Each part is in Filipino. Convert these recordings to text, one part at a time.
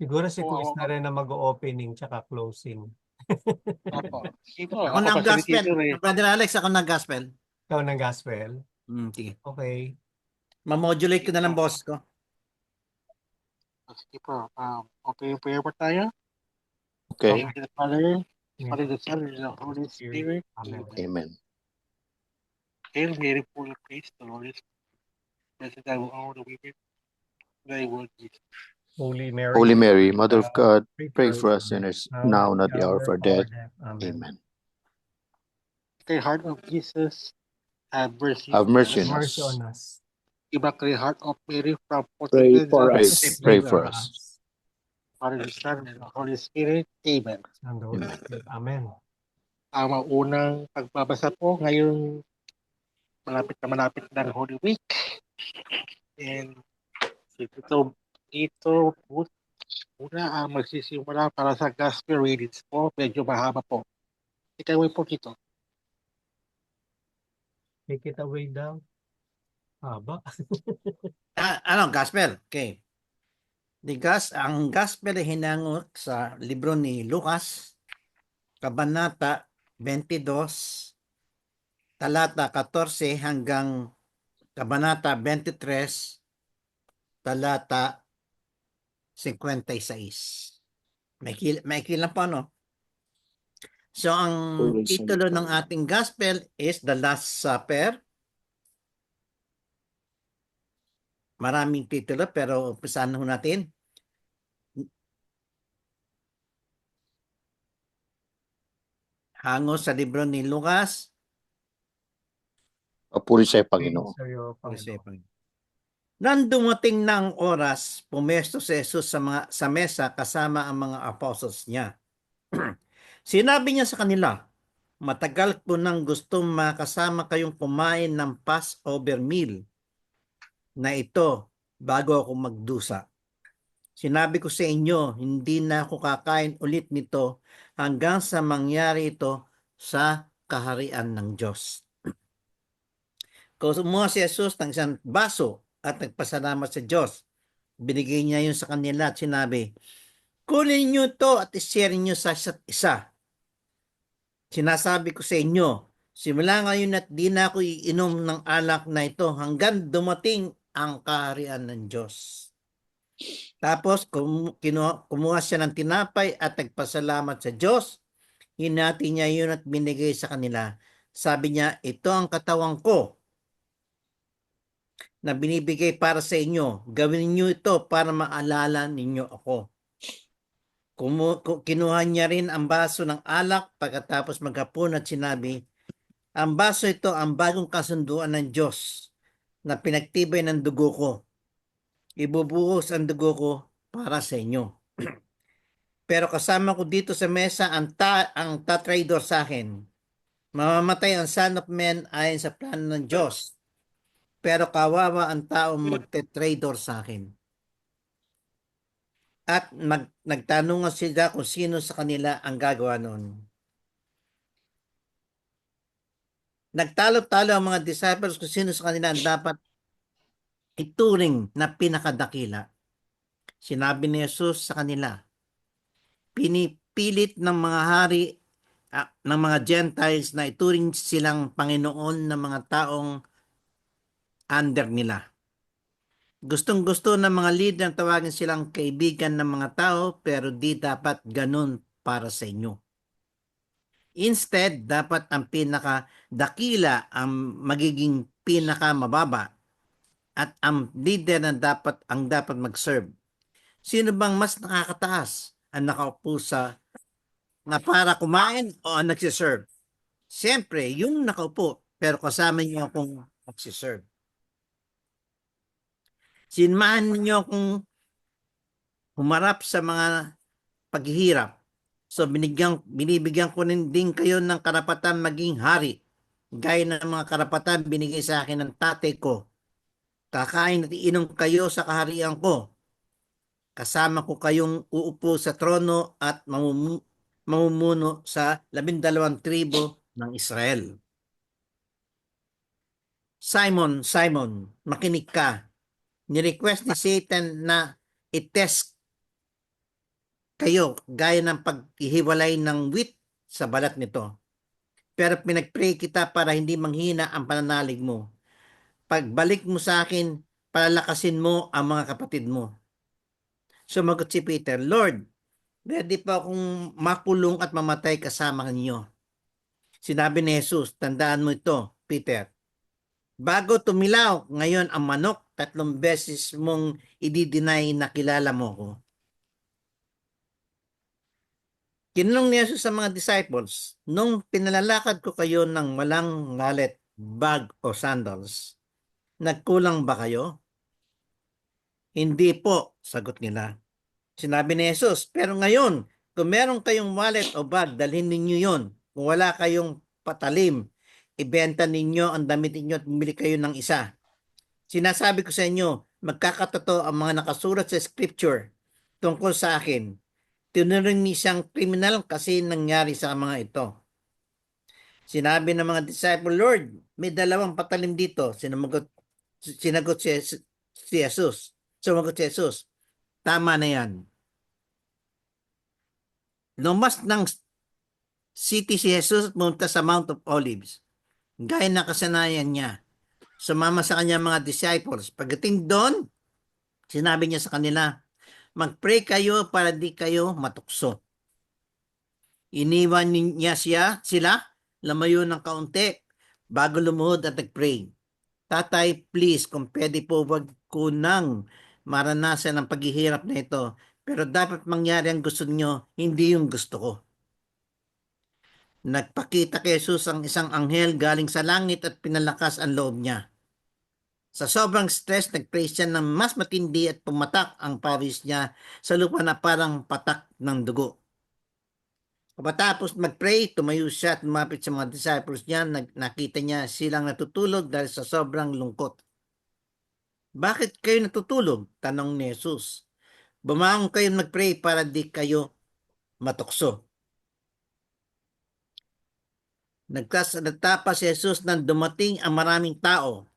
Siguro si Oo, Chris na rin na mag-opening tsaka closing. opo. Sige po, Ako ako nag-gospel. facilitator eh. Brother Alex, ako nag-gospel. Ikaw ng gospel. Sige. Okay. Mamodulate ko Sige na lang po. boss ko. Sige po. Open prayer po tayo. Okay. Glory to the Father, the Father, the Son, and the Holy Spirit. Amen. Amen. Amen. Hail Mary, full of grace, the Lord is with you. Blessed are you all the women. Thy word is. Holy Mary, Holy Mary, Mother of God, pray us for us sinners, now and at the hour of our death. Amen. Amen. The heart of Jesus, have mercy Have on mercy us. on Mercy on us. us. Immaculate Heart of Mary, from Pray Portugal, for Pray, us. pray for us. Father, the Son, and the Holy Spirit. Amen. And the Holy Spirit. Amen. Ang unang pagbabasa po ngayong malapit ng Holy Week. And dito po, una ang magsisimula para sa gospel readings po. Medyo mahaba po. Ikaw po dito. Take it away daw. Haba. Gospel. Okay. Ang gospel ay hinango sa libro ni Lucas, Kabanata 22, talata 14 hanggang Kabanata 23, talata 56. Maikli lang po, no? So, ang titulo ng ating gospel is The Last Supper. Maraming titulo, pero umpisahan ho natin. Hango sa libro ni Lucas. Papuri sa Panginoon. Nang dumating na ang oras, pumesto si Jesus sa mesa kasama ang mga apostles niya. Sinabi niya sa kanila, matagal ko nang gustong makasama kayong kumain ng Passover meal na ito bago ako magdusa. Sinabi ko sa inyo, hindi na ako kakain ulit nito hanggang sa mangyari ito sa kaharian ng Diyos. Kumuha si Jesus ng isang baso at nagpasalamat sa Diyos. Binigay niya yun sa kanila at sinabi, kunin niyo to at ishare niyo sa isa't isa. Sinasabi ko sa inyo, simula ngayon at di na ako iinom ng alak na ito hanggang dumating ang kaharian ng Diyos. Tapos kumuha siya ng tinapay at nagpasalamat sa Diyos. Hinati niya yun at binigay sa kanila. Sabi niya, ito ang katawang ko na binibigay para sa inyo. Gawin niyo ito para maalala ninyo ako. Kinuha niya rin ang baso ng alak pagkatapos maghapon at sinabi, ang baso ito ang bagong kasunduan ng Diyos na pinagtibay ng dugo ko. Ibubuhos ang dugo ko para sa inyo. Pero kasama ko dito sa mesa ang tatraidor sa akin. Mamamatay ang Son of Man ayon sa plano ng Diyos. Pero kawawa ang taong magte-traidor sa akin. At nagtanong sila kung sino sa kanila ang gagawa noon. Nagtalo-talo ang mga disciples kung sino sa kanila ang dapat ituring na pinakadakila. Sinabi ni Jesus sa kanila, pinipilit ng mga hari ng mga Gentiles na ituring silang Panginoon ng mga taong under nila. Gustong-gusto ng mga leader na tawagin silang kaibigan ng mga tao, pero di dapat ganun para sa inyo. Instead, dapat ang pinakadakila ang magiging pinakamababa at ang leader na dapat mag-serve. Sino bang mas nakakataas? Ang nakaupo na para kumain o ang nagsiserve? Siyempre, yung nakaupo, pero kasama niyo akong nagsiserve. Sinmahan niyo akong humarap sa mga paghihirap. So binibigyan ko din kayo ng karapatan maging hari. Gaya ng mga karapatan binigay sa akin ng tatay ko. Kakain at iinom kayo sa kaharian ko. Kasama ko kayong uupo sa trono at mamumuno sa 12 tribo ng Israel. Simon, Simon, makinig ka. Ni-request ni Satan na i-test kayo gaya ng paghihiwalay ng wheat sa balat nito. Pero pinag-pray kita para hindi manghina ang pananalig mo. Pagbalik mo sa akin, palalakasin mo ang mga kapatid mo. Sumagot si Peter, Lord, ready pa akong makulong at mamatay kasama ninyo. Sinabi ni Jesus, tandaan mo ito, Peter. Bago tumilaw ngayon ang manok, 3 beses mong i-deny na kilala mo ko. Kinulong ni Jesus sa mga disciples, nung pinalalakad ko kayo ng walang wallet, bag o sandals, nagkulang ba kayo? Hindi po, sagot nila. Sinabi ni Jesus, pero ngayon, kung meron kayong wallet o bag, dalhin ninyo yon. Kung wala kayong patalim, ibenta ninyo ang damit ninyo at bumili kayo ng isa. Sinasabi ko sa inyo, magkakatotoo ang mga nakasulat sa scripture tungkol sa akin. Tinuring ni siyang kriminal kasi nangyari sa mga ito. Sinabi ng mga disciple, Lord, may 2 patalim dito. Sinagot si Jesus. Sumagot si Jesus, tama na yan. Lumas ng city si Jesus at pumunta sa Mount of Olives. Gaya na kasanayan niya. Sumama sa kanya mga disciples. Pagdating doon, sinabi niya sa kanila, mag-pray kayo para di kayo matukso. Iniwan niya sila, lamayo ng kaunti, bago lumuhod at nag-pray. Tatay, please, kung pwede po, wag ko nang maranasan ang paghihirap na ito. Pero dapat mangyari ang gusto niyo, hindi yung gusto ko. Nagpakita kay Jesus ang isang anghel galing sa langit at pinalakas ang loob niya. Sa sobrang stress, nag-pray siya ng mas matindi at pumatak ang pawis niya sa lupa na parang patak ng dugo. Kapatapos mag-pray, tumayo siya at lumapit sa mga disciples niya. Nakita niya silang natutulog dahil sa sobrang lungkot. Bakit kayo natutulog? Tanong ni Jesus. Bumangon kayo mag-pray para di kayo matukso. Nagsasalita pa si Jesus nang dumating ang maraming tao.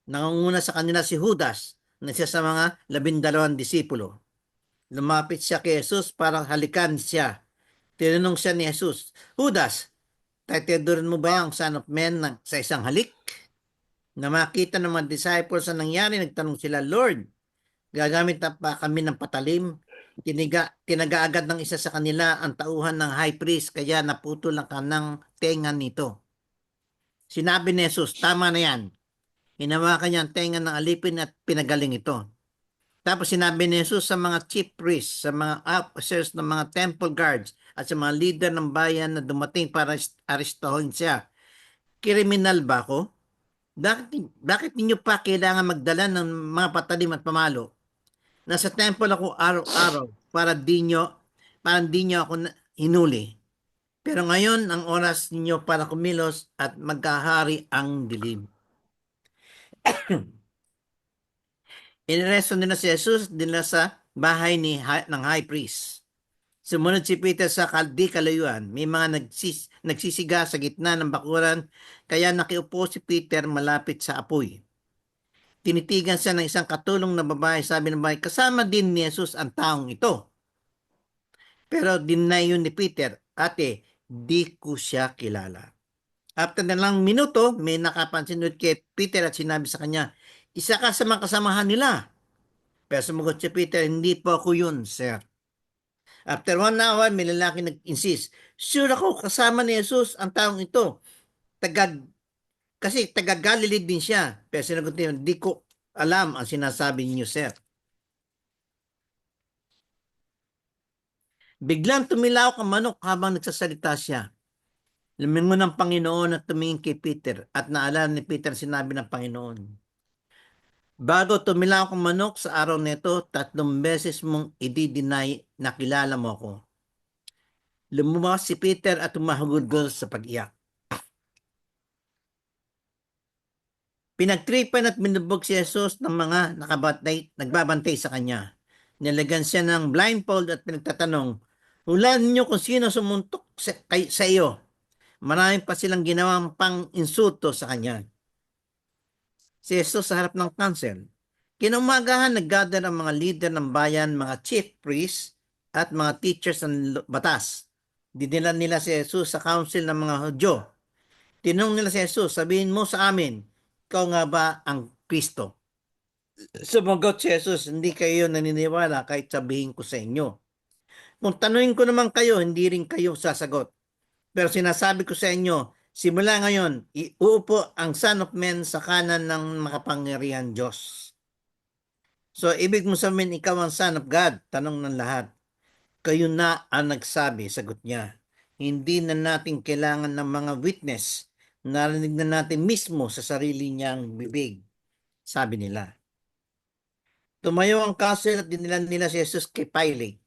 Nangunguna sa kanila si Judas, na siya sa mga 12 disipulo. Lumapit siya kay Jesus para halikan siya. Tinanong siya ni Jesus, Judas, titidurin mo ba ang Son of Man sa isang halik? Na makita ng mga disciples ang nangyari, nagtanong sila, Lord, gagamit na pa kami ng patalim? Tinaga agad ng isa sa kanila ang tauhan ng high priest, kaya naputol ang kanang tenga nito. Sinabi ni Jesus, tama na yan. Hinawakan niya ang tenga ng alipin at pinagaling ito. Tapos sinabi ni Jesus sa mga chief priests, sa mga officers ng mga temple guards, at sa mga leader ng bayan na dumating para aristohin siya, kriminal ba ako? Bakit ninyo pa kailangan magdala ng mga patalim at pamalo? Nasa temple ako araw-araw para di nyo ako hinuli. Pero ngayon, ang oras ninyo para kumilos at magkahari ang dilim. Iniresto nila si Jesus nila sa bahay ng high priest. Sumunod si Peter sa kalayuan. May mga nagsisiga sa gitna ng bakuran, kaya nakiupo si Peter malapit sa apoy. Tinitigan siya ng isang katulong na babae. Sabi ng babae, kasama din ni Jesus ang taong ito. Pero deny yun ni Peter, ate, di ko siya kilala. After na lang minuto, may nakapansin ulit kay Peter at sinabi sa kanya, isa ka sa mga kasamahan nila. Pero sumagot si Peter, hindi po ako yun, sir. After 1 hour, may lalaki nag-insist, sure ako, kasama ni Jesus ang taong ito. Kasi taga-Galilee din siya. Pero sinagot niya, di ko alam ang sinasabi niyo, sir. Biglang tumilaw ang manok habang nagsasalita siya. Lumingon ng Panginoon at tumingin kay Peter at naalala ni Peter sinabi ng Panginoon. Bago tumilaw ang manok sa araw nito, 3 beses mong i-deny na kilala mo ako. Lumabas si Peter at humahugod sa pag-iyak. Pinagtripan at minubog si Jesus ng mga nagbabantay sa kanya. Nilagyan siya ng blindfold at pinagtatanong, hulaan niyo kung sino sumuntok sa iyo. Marami pa silang ginawang pang-insulto sa kanya. Si Jesus sa harap ng council. Kinaumagahan nag-gather ang mga leader ng bayan, mga chief priests at mga teachers ng batas. Dinila nila si Jesus sa council ng mga Hudyo. Tinanong nila si Jesus, sabihin mo sa amin, ikaw nga ba ang Kristo? Sumagot si Jesus, hindi kayo naniniwala kahit sabihin ko sa inyo. Kung tanungin ko naman kayo, hindi rin kayo sasagot. Pero sinasabi ko sa inyo, simula ngayon, iuupo ang Son of Man sa kanan ng makapangyarihan Diyos. So, ibig mo sabihin, ikaw ang Son of God? Tanong ng lahat. Kayo na ang nagsabi, sagot niya. Hindi na natin kailangan ng mga witness. Narinig na natin mismo sa sarili niyang bibig. Sabi nila. Tumayo ang council at dinilan nila si Jesus kay Pilate.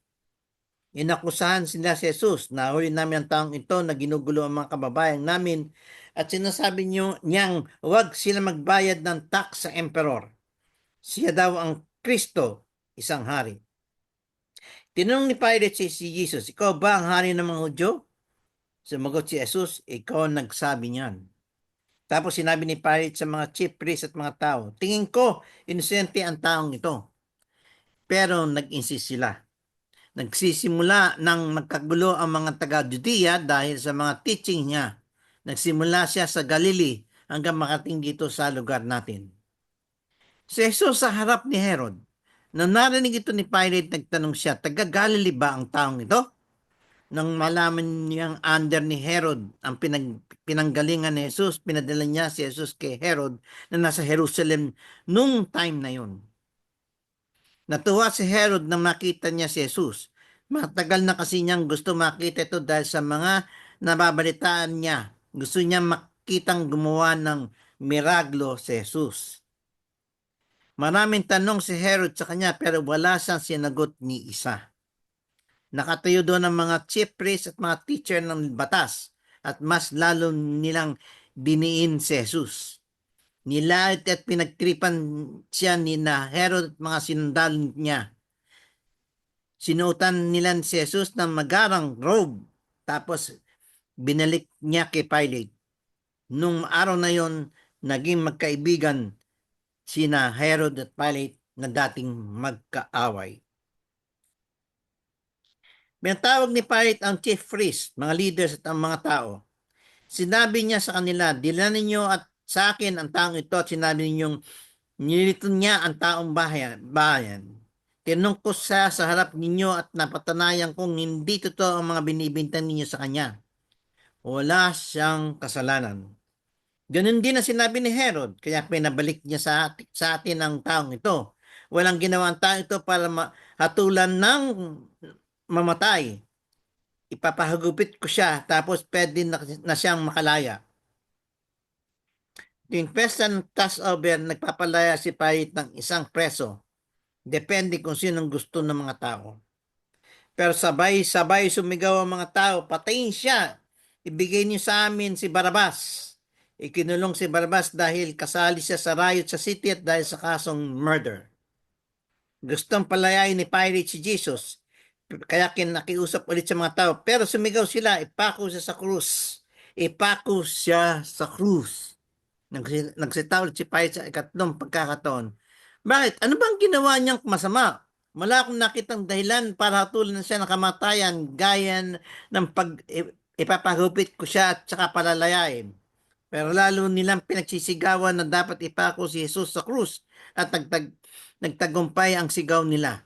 Inakusahan sila si Jesus, nahuli namin ang taong ito na ginugulo ang mga kababayan namin at sinasabi niyang huwag sila magbayad ng tax sa emperor. Siya daw ang Kristo, isang hari. Tinanong ni Pilate si Jesus, ikaw ba ang hari ng mga Hudyo? Sumagot si Jesus, ikaw ang nagsabi niyan. Tapos sinabi ni Pilate sa mga chief priests at mga tao, tingin ko, inosente ang taong ito. Pero nag-insist sila. Nagsisimula ng magkagulo ang mga taga-Judea dahil sa mga teaching niya. Nagsimula siya sa Galilee hanggang makating dito sa lugar natin. Si Jesus sa harap ni Herod. Nang narinig ito ni Pilate, nagtanong siya, taga-Galilee ba ang taong ito? Nang malaman niyang under ni Herod ang pinanggalingan ni Jesus, pinadala niya si Jesus kay Herod na nasa Jerusalem nung time na yun. Natuwa si Herod na makita niya si Jesus. Matagal na kasi niyang gusto makita ito dahil sa mga nababalitaan niya. Gusto niya makitang gumawa ng miraglo si Jesus. Maraming tanong si Herod sa kanya pero wala siyang sinagot ni isa. Nakatayo doon ang mga chief priests at mga teacher ng batas at mas lalo nilang diniin si Jesus. Nilait at pinagtripan siya ni na Herod at mga sinundalo niya. Sinuotan nila si Jesus ng magarang robe. Tapos binalik niya kay Pilate. Nung araw na yon, naging magkaibigan sina Herod at Pilate na dating magkaaway. Binatawag ni Pilate ang chief priest, mga leaders at ang mga tao. Sinabi niya sa kanila, dila ninyo at sa akin ang taong ito at sinabi ninyong nilito niya ang taong bayan. Tinanong ko siya sa harap ninyo at napatanayan kong hindi totoo ang mga binibintang ninyo sa kanya. Wala siyang kasalanan. Ganun din ang sinabi ni Herod, kaya pinabalik niya sa atin ang taong ito. Walang ginawa ang taong ito para hatulan ng mamatay. Ipapahagupit ko siya tapos pwede na siyang makalaya. Tuwing pesta ng Passover, nagpapalaya si Pilate ng isang preso. Depende kung sinong gusto ng mga tao. Pero sabay-sabay sumigaw ang mga tao, patayin siya. Ibigay niyo sa amin si Barabas. Ikinulong si Barabas dahil kasali siya sa riot sa city at dahil sa kasong murder. Gustong palayain ni Pilate si Jesus. Kaya nakiusap ulit sa mga tao. Pero sumigaw sila, ipako siya sa krus. Ipako siya sa krus. Nagsita ulit si Pilate sa ikatlong pagkakataon. Bakit? Ano bang ginawa niyang masama? Wala akong nakitang dahilan para hatulan na siya ng kamatayan gaya ng ipapagupit ko siya at saka palalayain. Pero lalo nilang pinagsisigawan na dapat ipako si Jesus sa krus at nagtagumpay ang sigaw nila.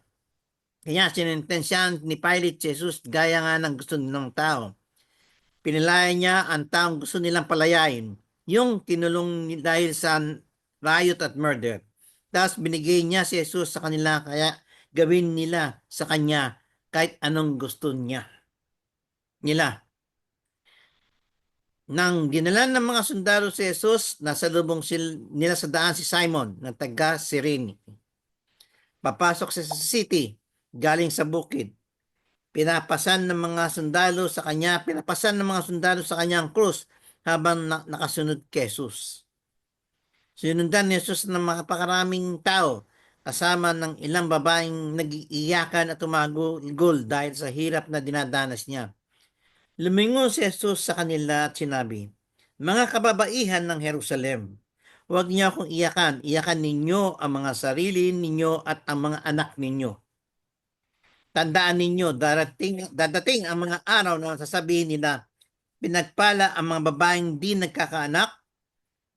Kaya sinintensyahan ni Pilate si Jesus gaya nga ng gusto ng tao. Pinilaya niya ang taong gusto nilang palayain, yung kinulong dahil sa riot at murder. Tapos binigay niya si Jesus sa kanila kaya gawin nila sa kanya kahit anong gusto nila. Nang dinalan ng mga sundalo si Jesus, nasa lubong nila sa daan si Simon na taga Cyrene. Papasok siya sa city, galing sa bukid. Pinapasan ng mga sundalo sa kanya ang krus habang nakasunod kay Jesus. Sinundan ni Jesus ng mapakaraming tao kasama ng ilang babaeng nag-iiyakan at tumagulgol dahil sa hirap na dinadanas niya. Lumingon si Jesus sa kanila at sinabi, mga kababaihan ng Jerusalem, huwag niyo akong iyakan ninyo ang mga sarili ninyo at ang mga anak ninyo. Tandaan ninyo, dadating ang mga araw na sasabihin nila, pinagpala ang mga babaeng di nagkakaanak,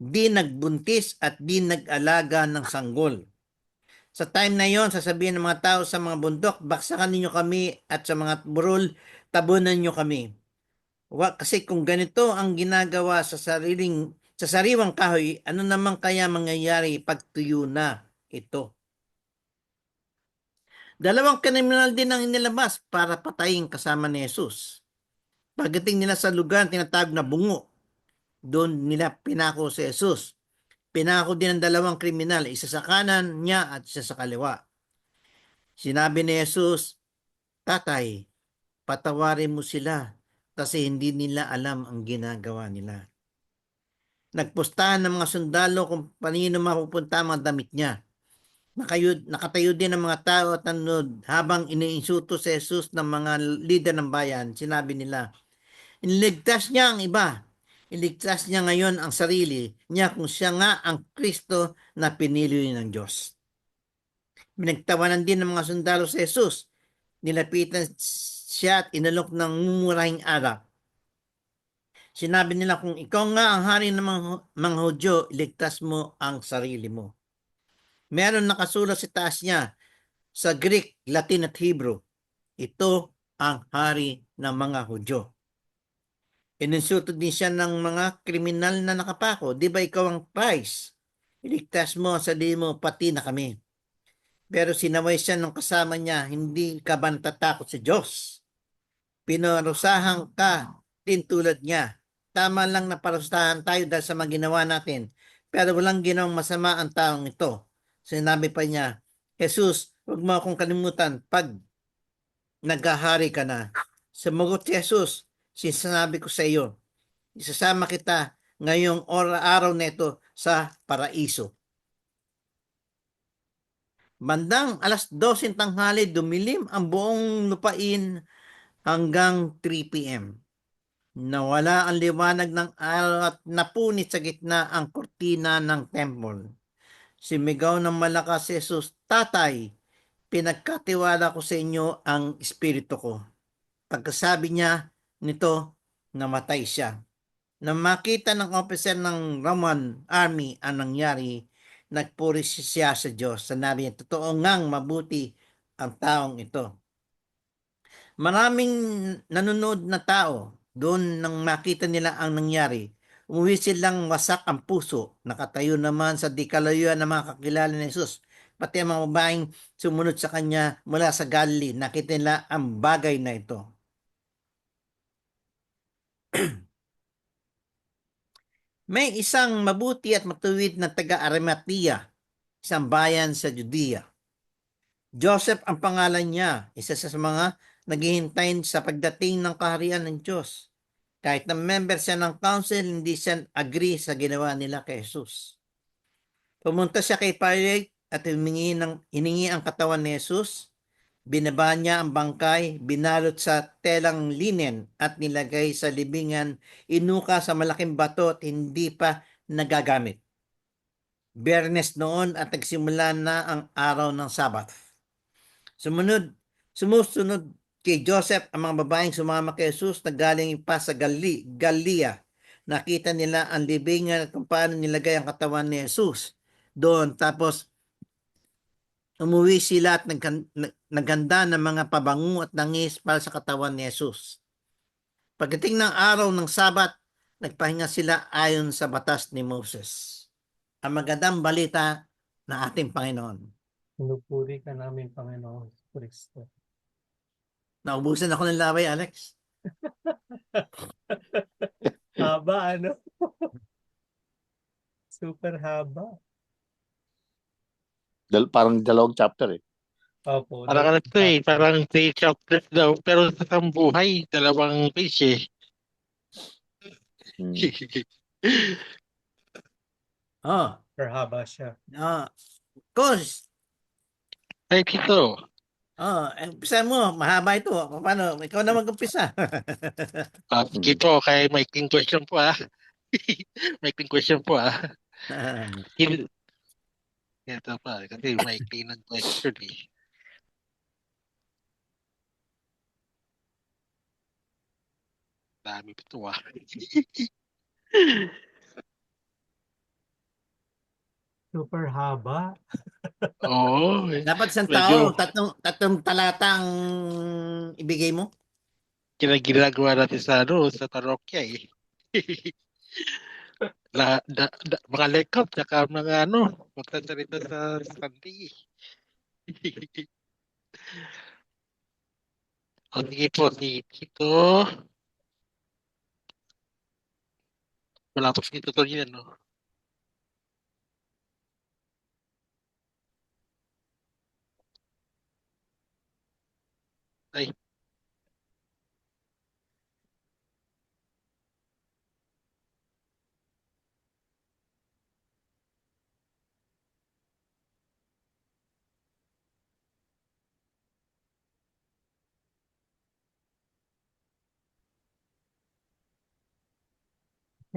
di nagbuntis at di nag-alaga ng sanggol. Sa time na yon, sasabihin ng mga tao sa mga bundok, baksakan ninyo kami at sa mga burol, tabunan nyo kami. Kasi kung ganito ang ginagawa sa sariwang kahoy, ano naman kaya mangyayari pag tuyo na ito? Dalawang kriminal din ang inilabas para patayin kasama ni Jesus. Pagdating nila sa lugar tinatawag na bungo, doon nila pinako si Jesus. Pinako din ang dalawang kriminal, isa sa kanan niya at isa sa kaliwa. Sinabi ni Jesus, Tatay, patawarin mo sila kasi hindi nila alam ang ginagawa nila. Nagpustahan ng mga sundalo kung paano mapupunta ang mga damit niya. Nakatayo din ang mga tao at nanonood habang iniinsulto si Jesus ng mga lider ng bayan. Sinabi nila, iniligtas niya ang iba. Iligtas niya ngayon ang sarili niya kung siya nga ang Kristo na pinili ng Diyos. Pinagtawanan din ng mga sundalo si Jesus. Nilapitan siya at inalok ng mumurahing alak. Sinabi nila, kung ikaw nga ang hari ng mga Hudyo, iligtas mo ang sarili mo. Meron nakasulat sa taas niya sa Greek, Latin at Hebrew. Ito ang hari ng mga Hudyo. Ininsulto din siya ng mga kriminal na nakapako. Di ba ikaw ang Christ? Iligtas mo ang sarili mo, pati na kami. Pero sinaway siya ng kasama niya, hindi ka ba natatakot sa Diyos? Pinarusahan ka din tulad niya. Tama lang na parusahan tayo dahil sa mga ginawa natin. Pero walang ginawang masama ang taong ito. Sinabi pa niya, Jesus, huwag mo akong kalimutan pag naghahari ka na. Sumagot si Jesus, sinasabi ko sa iyo, isasama kita ngayong araw na ito sa paraiso. Bandang 12:00 tanghali, dumilim ang buong lupain hanggang 3 p.m. Nawala ang liwanag ng araw at napunit sa gitna ang kortina ng temple. Sumigaw ng malakas si Jesus, Tatay, pinagkatiwala ko sa inyo ang espiritu ko. Pagkasabi niya nito, namatay siya. Nang makita ng officer ng Roman army ang nangyari, nagpuri siya sa Diyos. Sanabi niya, totoo ngang mabuti ang taong ito. Maraming nanonood na tao doon nang makita nila ang nangyari. Umuwi silang wasak ang puso. Nakatayo naman sa di kalayuan ng mga kakilala ni Jesus. Pati ang mga babaeng sumunod sa kanya mula sa Galilee. Nakita nila ang bagay na ito. May isang mabuti at matuwid na taga-Arimatea, isang bayan sa Judea. Joseph ang pangalan niya, isa sa mga naghihintay sa pagdating ng kaharian ng Diyos. Kahit na member siya ng council, hindi siya agree sa ginawa nila kay Jesus. Pumunta siya kay Pilate at hiningi ang katawan ni Jesus. Binaba niya ang bangkay, binalot sa telang linen at nilagay sa libingan, inuka sa malaking bato at hindi pa nagagamit. Biyernes noon at nagsimula na ang araw ng Sabat. Sumusunod kay Joseph ang mga babaeng sumama kay Jesus na galing pa sa Galilea. Nakita nila ang libingan at kung paano nilagay ang katawan ni Jesus doon. Tapos umuwi sila at naghanda ng mga pabango at langis para sa katawan ni Jesus. Pagdating ng araw ng Sabat, nagpahinga sila ayon sa batas ni Moses. Ang magandang balita ng ating Panginoon. Pinupuri ka namin, Panginoon Kristo. Naubusan ako ng laway, Alex. Haba, ano? Super haba. Parang dalawang chapter eh. Opo. Parang ano to eh, parang 3 chapters daw. Pero sa buhay, 2 page eh. Hmm. Oh, Super haba siya. Coach, Ay, ito. umpisa mo, mahaba ito. Paano? Ikaw na mag-umpisa. Ito, kay maikling question po maikling question po Ito pa, kasi maikling ng question eh. Dami ito ah. Super haba. Oo. Dapat isang Medyo tao, tatlong talatang ibigay mo. ginagawa natin sa sa parokya eh. Mga lekop, tsaka mga magsasalita sa Sunday. O sige po, si Tito. Wala po si Tito Tonyo yan, no? Ay,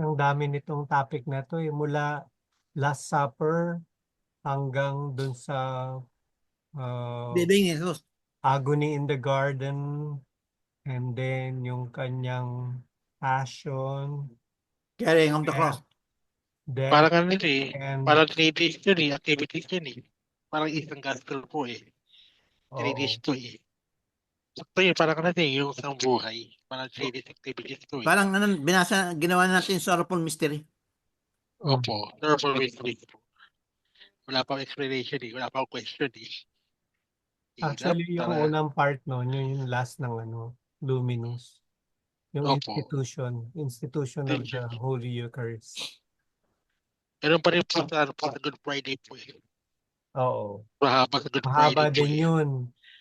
Ang dami nitong topic na to eh. Mula Last Supper hanggang dun sa Bibing Jesus. agony in the garden, and then yung kanyang passion, Carrying of the cross. death, parang ano eh. and Parang 3 days yun eh. Activities yun eh. Parang isang gospel po eh. 3 days oo. to eh. Sakto yun, parang ano eh, yung isang buhay. Parang 3 days activities to eh. Parang ginawa natin sorrowful mystery. Opo. Therefore, wala pang explanation eh. Wala pang question eh. Hirap, Actually, yung tara. unang part nun, yun yung last ng Luminous. Yung Opo. institution of the Holy Eucharist. Meron pa rin po sa Good Friday po eh. Oo. Mahaba sa Good Mahaba Friday po din eh. yun.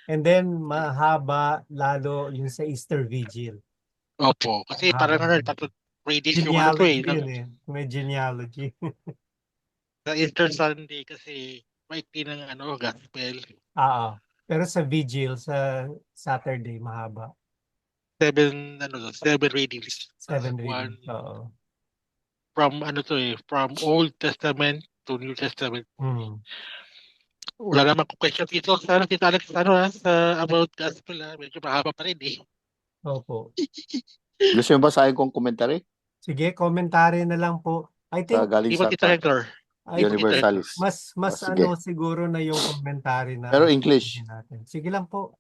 And then, mahaba lalo yung sa Easter Vigil. Opo. Kasi parang Mahaba. 3 days yung to eh. Genealogy yun eh. May genealogy. Sa Easter Sunday kasi may ng gospel. Oo. Pero sa Vigil, sa Saturday, mahaba. 7 readings. 7 One readings. Oo. from from Old Testament to New Testament. Mm. Wala naman kung question dito sa Tito Alex sa about gospel medyo mahaba pa rin eh. Opo. Gusto mo basahin kong commentary? Sige, komentary na lang po. I Sa think, galing Di ba sa Tito Hector? I think Universalis. mas Sige. siguro na yung komentary na Pero English. natin. Sige lang po.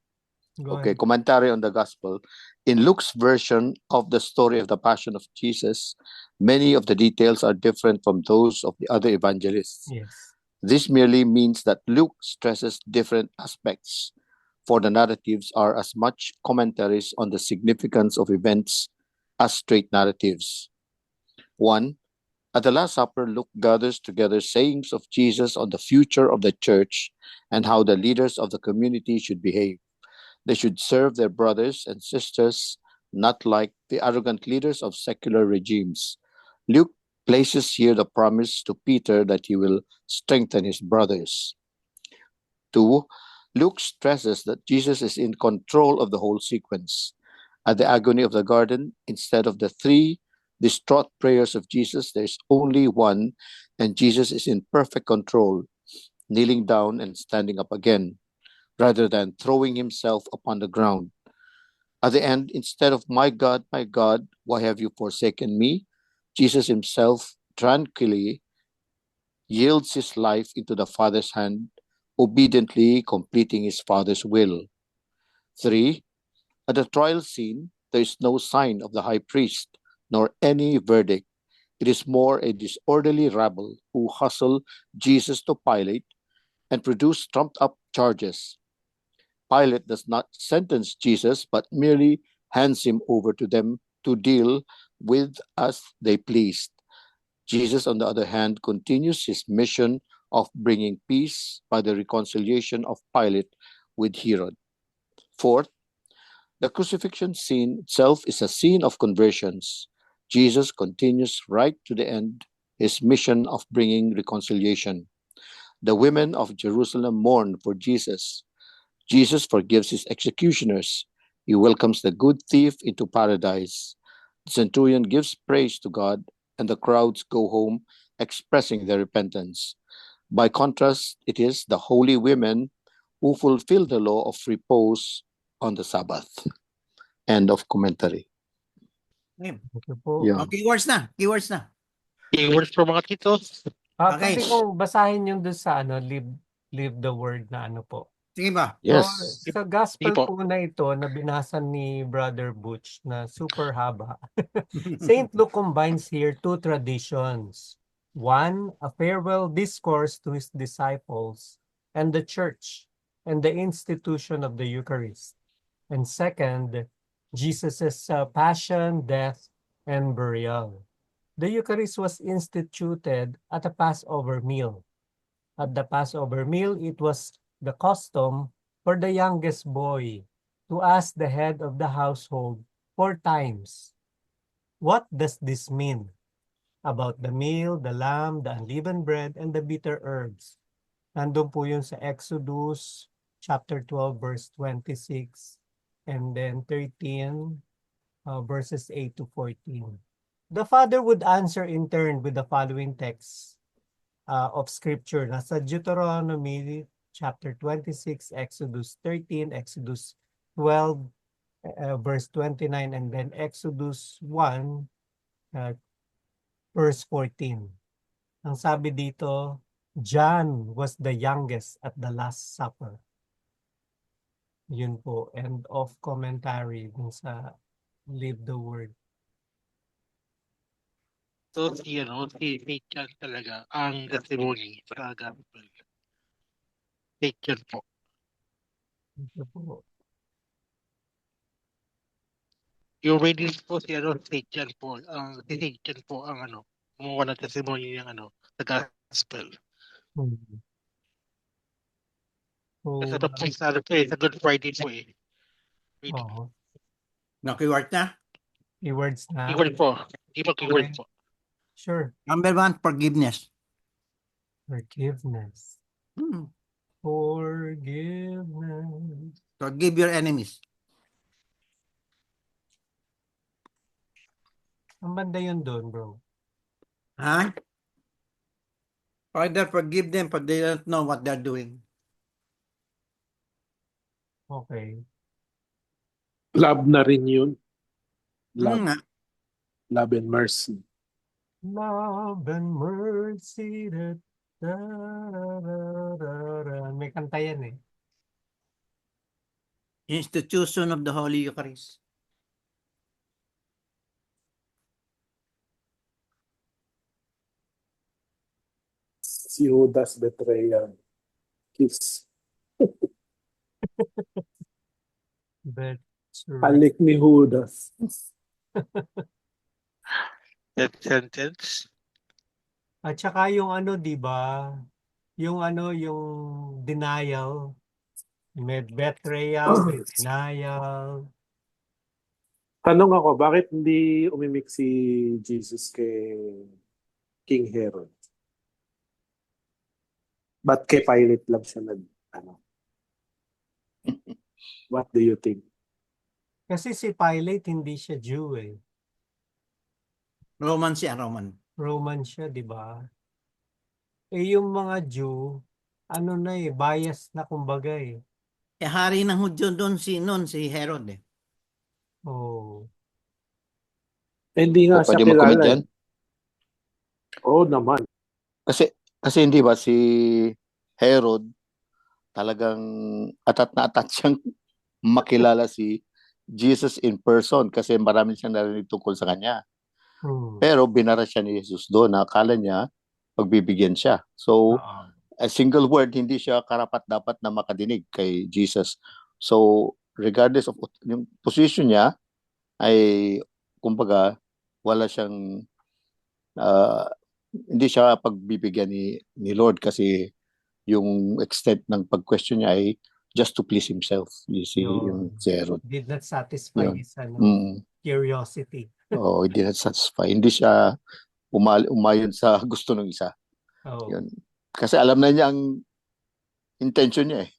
Go Okay, ahead. commentary on the gospel. In Luke's version of the story of the Passion of Jesus, many of the details are different from those of the other evangelists. Yes. This merely means that Luke stresses different aspects, for the narratives are as much commentaries on the significance of events as straight narratives. 1. At the Last Supper, Luke gathers together sayings of Jesus on the future of the church and how the leaders of the community should behave. They should serve their brothers and sisters, not like the arrogant leaders of secular regimes. Luke places here the promise to Peter that he will strengthen his brothers. 2. Luke stresses that Jesus is in control of the whole sequence. At the agony of the garden, instead of the 3 distraught prayers of Jesus, there is only one, and Jesus is in perfect control, kneeling down and standing up again, rather than throwing himself upon the ground. At the end, instead of my God, why have you forsaken me? Jesus himself tranquilly yields his life into the Father's hand, obediently completing his Father's will. 3. At the trial scene, there is no sign of the high priest, nor any verdict. It is more a disorderly rabble who hustle Jesus to Pilate and produce trumped-up charges. Pilate does not sentence Jesus, but merely hands him over to them to deal with as they pleased. Jesus, on the other hand, continues his mission of bringing peace by the reconciliation of Pilate with Herod. 4. The crucifixion scene itself is a scene of conversions. Jesus continues right to the end his mission of bringing reconciliation. The women of Jerusalem mourn for Jesus. Jesus forgives his executioners. He welcomes the good thief into paradise. The centurion gives praise to God, and the crowds go home expressing their repentance. By contrast, it is the holy women who fulfill the law of repose on the Sabbath. End of commentary. Okay. Thank you po. Yeah. Oh, keywords na. Keywords na. Keywords for mga titos. Okay. Pwede kong basahin yung doon sa leave the word na ano po. Sige ba? So, Yes. sa gospel Sige po. po na ito na binasa ni Brother Butch na super haba, Saint Luke combines here two traditions. One, a farewell discourse to his disciples and the church and the institution of the Eucharist. And second, Jesus' passion, death, and burial. The Eucharist was instituted at a Passover meal. At the Passover meal, it was the custom for the youngest boy to ask the head of the household 4 times, "What does this mean?" About the meal, the lamb, the unleavened bread, and the bitter herbs. Nandun po yun sa Exodus chapter 12 verse 26 and then 13 verses 8 to 14. The father would answer in turn with the following text of scripture. Nasa Deuteronomy chapter 26, Exodus 13, Exodus 12, verse 29, and then Exodus 1, verse 14. Ang sabi dito, John was the youngest at the Last Supper. Yun po, end of commentary dun sa Leave the Word. So, si Chan talaga ang testimony sa gospel. Si Chan po. Ito po. Yung reading po si Chan po. Si Chan po ang gumawa ng testimony ng sa gospel. Hmm. So, Kasi ito po sa Good Friday po eh. Reading. oh, No, keyword na. keywords na. Keyword po. Di ba keyword po? Sure. Number 1, forgiveness. Forgiveness. Hmm. Forgiveness. Forgive your enemies. Ang banda yun doon, bro. Ha? Either forgive them but they don't know what they're doing. Okay. Love na rin yun. Love, Nga. love and mercy. Love and mercy that may kanta yan eh. Institution of the Holy Eucharist. Si Judas betrayal. Kiss. But Halik ni Judas. That sentence. at saka yung di ba? Yung yung denial. May betrayal, may denial. Tanong ako, bakit hindi umimik si Jesus kay King Herod? Ba't kay Pilate lang siya What do you think? Kasi si Pilate hindi siya Jew eh. Roman siya, Roman. Roman siya, di ba? Eh yung mga Jew, bias na kumbaga eh. Eh, hari ng Hudyo doon si Herod eh. Oh. Hindi nga siya Pwede mag-comment kilala. dyan? Oo naman. Kasi hindi ba si Herod talagang atat na atat siyang makilala si Jesus in person kasi marami siyang narinig tungkol sa kanya. Pero binara siya ni Jesus doon na akala niya pagbibigyan siya. So, a single word, hindi siya karapat-dapat na makadinig kay Jesus. So, regardless of yung position niya, ay, kumbaga, wala siyang, hindi siya pagbibigyan ni Lord kasi yung extent ng pag-question niya ay just to please himself. You see, yung si Herod. Did not satisfy Yun. his curiosity. Oo, hindi na satisfy. Hindi siya umayon sa gusto ng isa. Oh. Yun. Kasi alam na niya ang intention niya eh.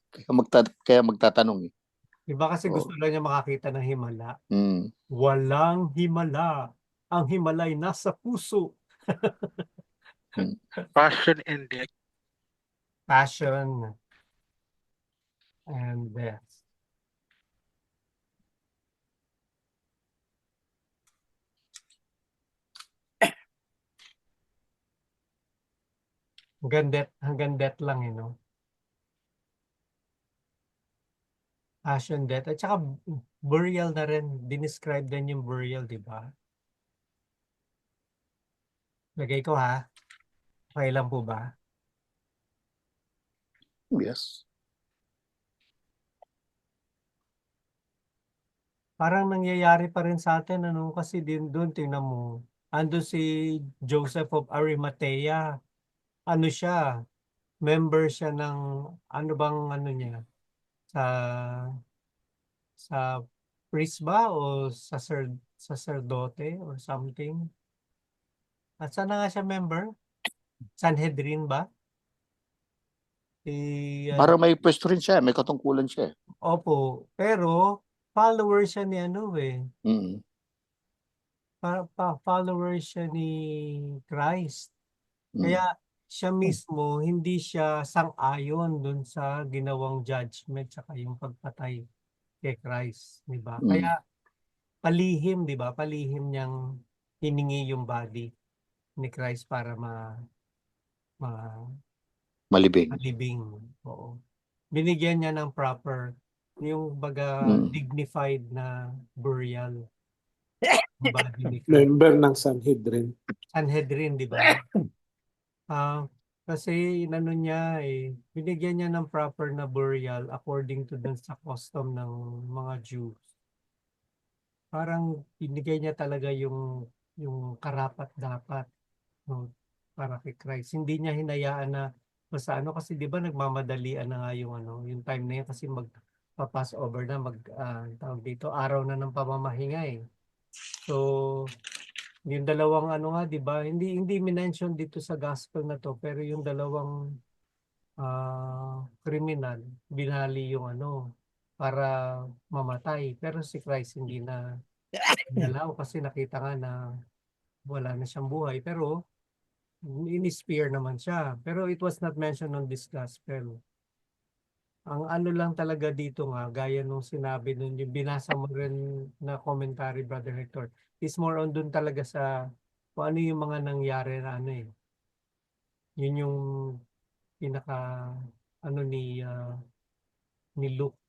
Kaya magtatanong eh. Iba kasi gusto lang niya makakita ng himala. Mm. Walang himala. Ang himalay nasa puso. Passion and death. Passion and death. Hanggang death lang, no? Passion, death. At saka burial na rin. Dinescribe din yung burial, di ba? Lagay ko ha. Okay lang po ba? Yes. Parang nangyayari pa rin sa atin, ano? Kasi din doon, tingnan mo. Ando si Joseph of Arimathea. Ano siya? Member siya ng, ano bang ano niya? Sa, sa priest ba o sacerdote or something? At saan na nga siya member? Sanhedrin ba? Parang may pwesto rin siya, may katungkulan siya. Opo, pero follower siya ni ano eh. Mm. Follower siya ni Christ. Mm. Kaya siya mismo hindi siya sang-ayon dun sa ginawang judgment saka yung pagpatay kay Christ, di ba? Mm. Kaya palihim, di ba? Palihim niyang hiningi yung body ni Christ para Malibing. malibing. Oo. Binigyan niya ng proper, yung baga Mm. dignified na burial ng body ni Christ. Member ng Sanhedrin. Sanhedrin, di ba? Kasi inano niya binigyan niya ng proper na burial according to dun sa custom ng mga Jews. Parang binigay niya talaga yung karapat-dapat, no, para kay Christ. Hindi niya hinayaan na basta ano, kasi 'di ba nagmamadalian na nga yung ano, yung time na yun kasi magpa-pass over na tawag dito, araw na ng pamamahinga eh. So yung dalawang ano nga, 'di ba? Hindi minention dito sa gospel na to, pero yung dalawang kriminal binali yung ano para mamatay. Pero si Christ hindi na nalaw kasi nakita nga na wala na siyang buhay. Pero in-spear naman siya. Pero it was not mentioned on this gospel. Ang ano lang talaga dito nga, gaya nung sinabi nun, yung binasa mo rin na commentary, Brother Hector, is more on dun talaga sa kung ano yung mga nangyari na ano eh. Yun yung pinaka ano ni Luke.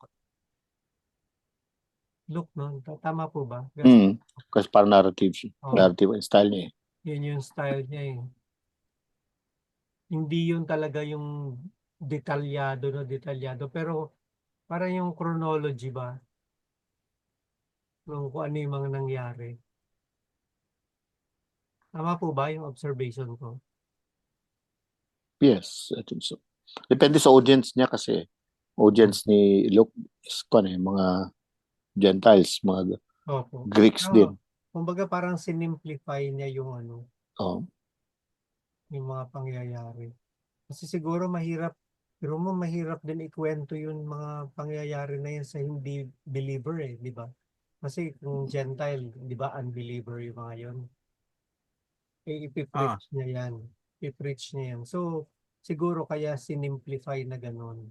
Luke, no? Tama po ba? Mm. Kasi parang narrative Oh, ang style niya eh. yun yung style niya eh. Hindi yun talaga yung detalyado. Pero parang yung chronology ba? Kung ano yung mga nangyari. Tama po ba yung observation ko? Yes, I think so. Depende sa audience niya kasi audience ni Luke is mga Gentiles, mga Opo. Greeks Pero, din. kumbaga parang sinimplify niya yung ano, Oh. yung mga pangyayari. Kasi siguro pero mahirap din ikwento yung mga pangyayari na yan sa hindi believer di ba? Kasi kung Gentile, di ba, unbeliever yung mga yun. Ipipreach niya yan. Ipreach niya yan. So, siguro kaya sinimplify na ganun.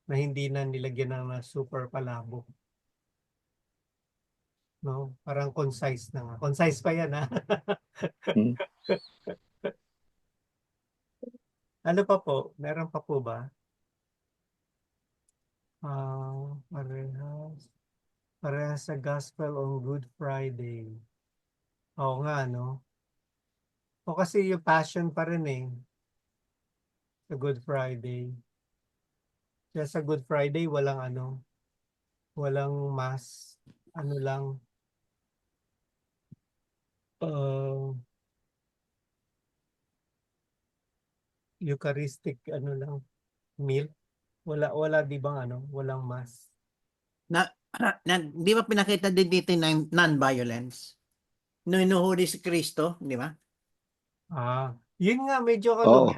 Na hindi na nilagyan ng super palabok. No? Parang concise na nga. Concise pa yan, ha? Hmm. Ano pa po? Meron pa po ba? Parehas sa Gospel on Good Friday. Oo nga, no? O kasi yung passion pa rin sa Good Friday. Kaya sa Good Friday, walang mass. Ano lang, Eucharistic, meal. Wala di bang walang mass. Di ba pinakita din dito yung non-violence? Nung inuhuli si Kristo, di ba? Yun nga, medyo Oo.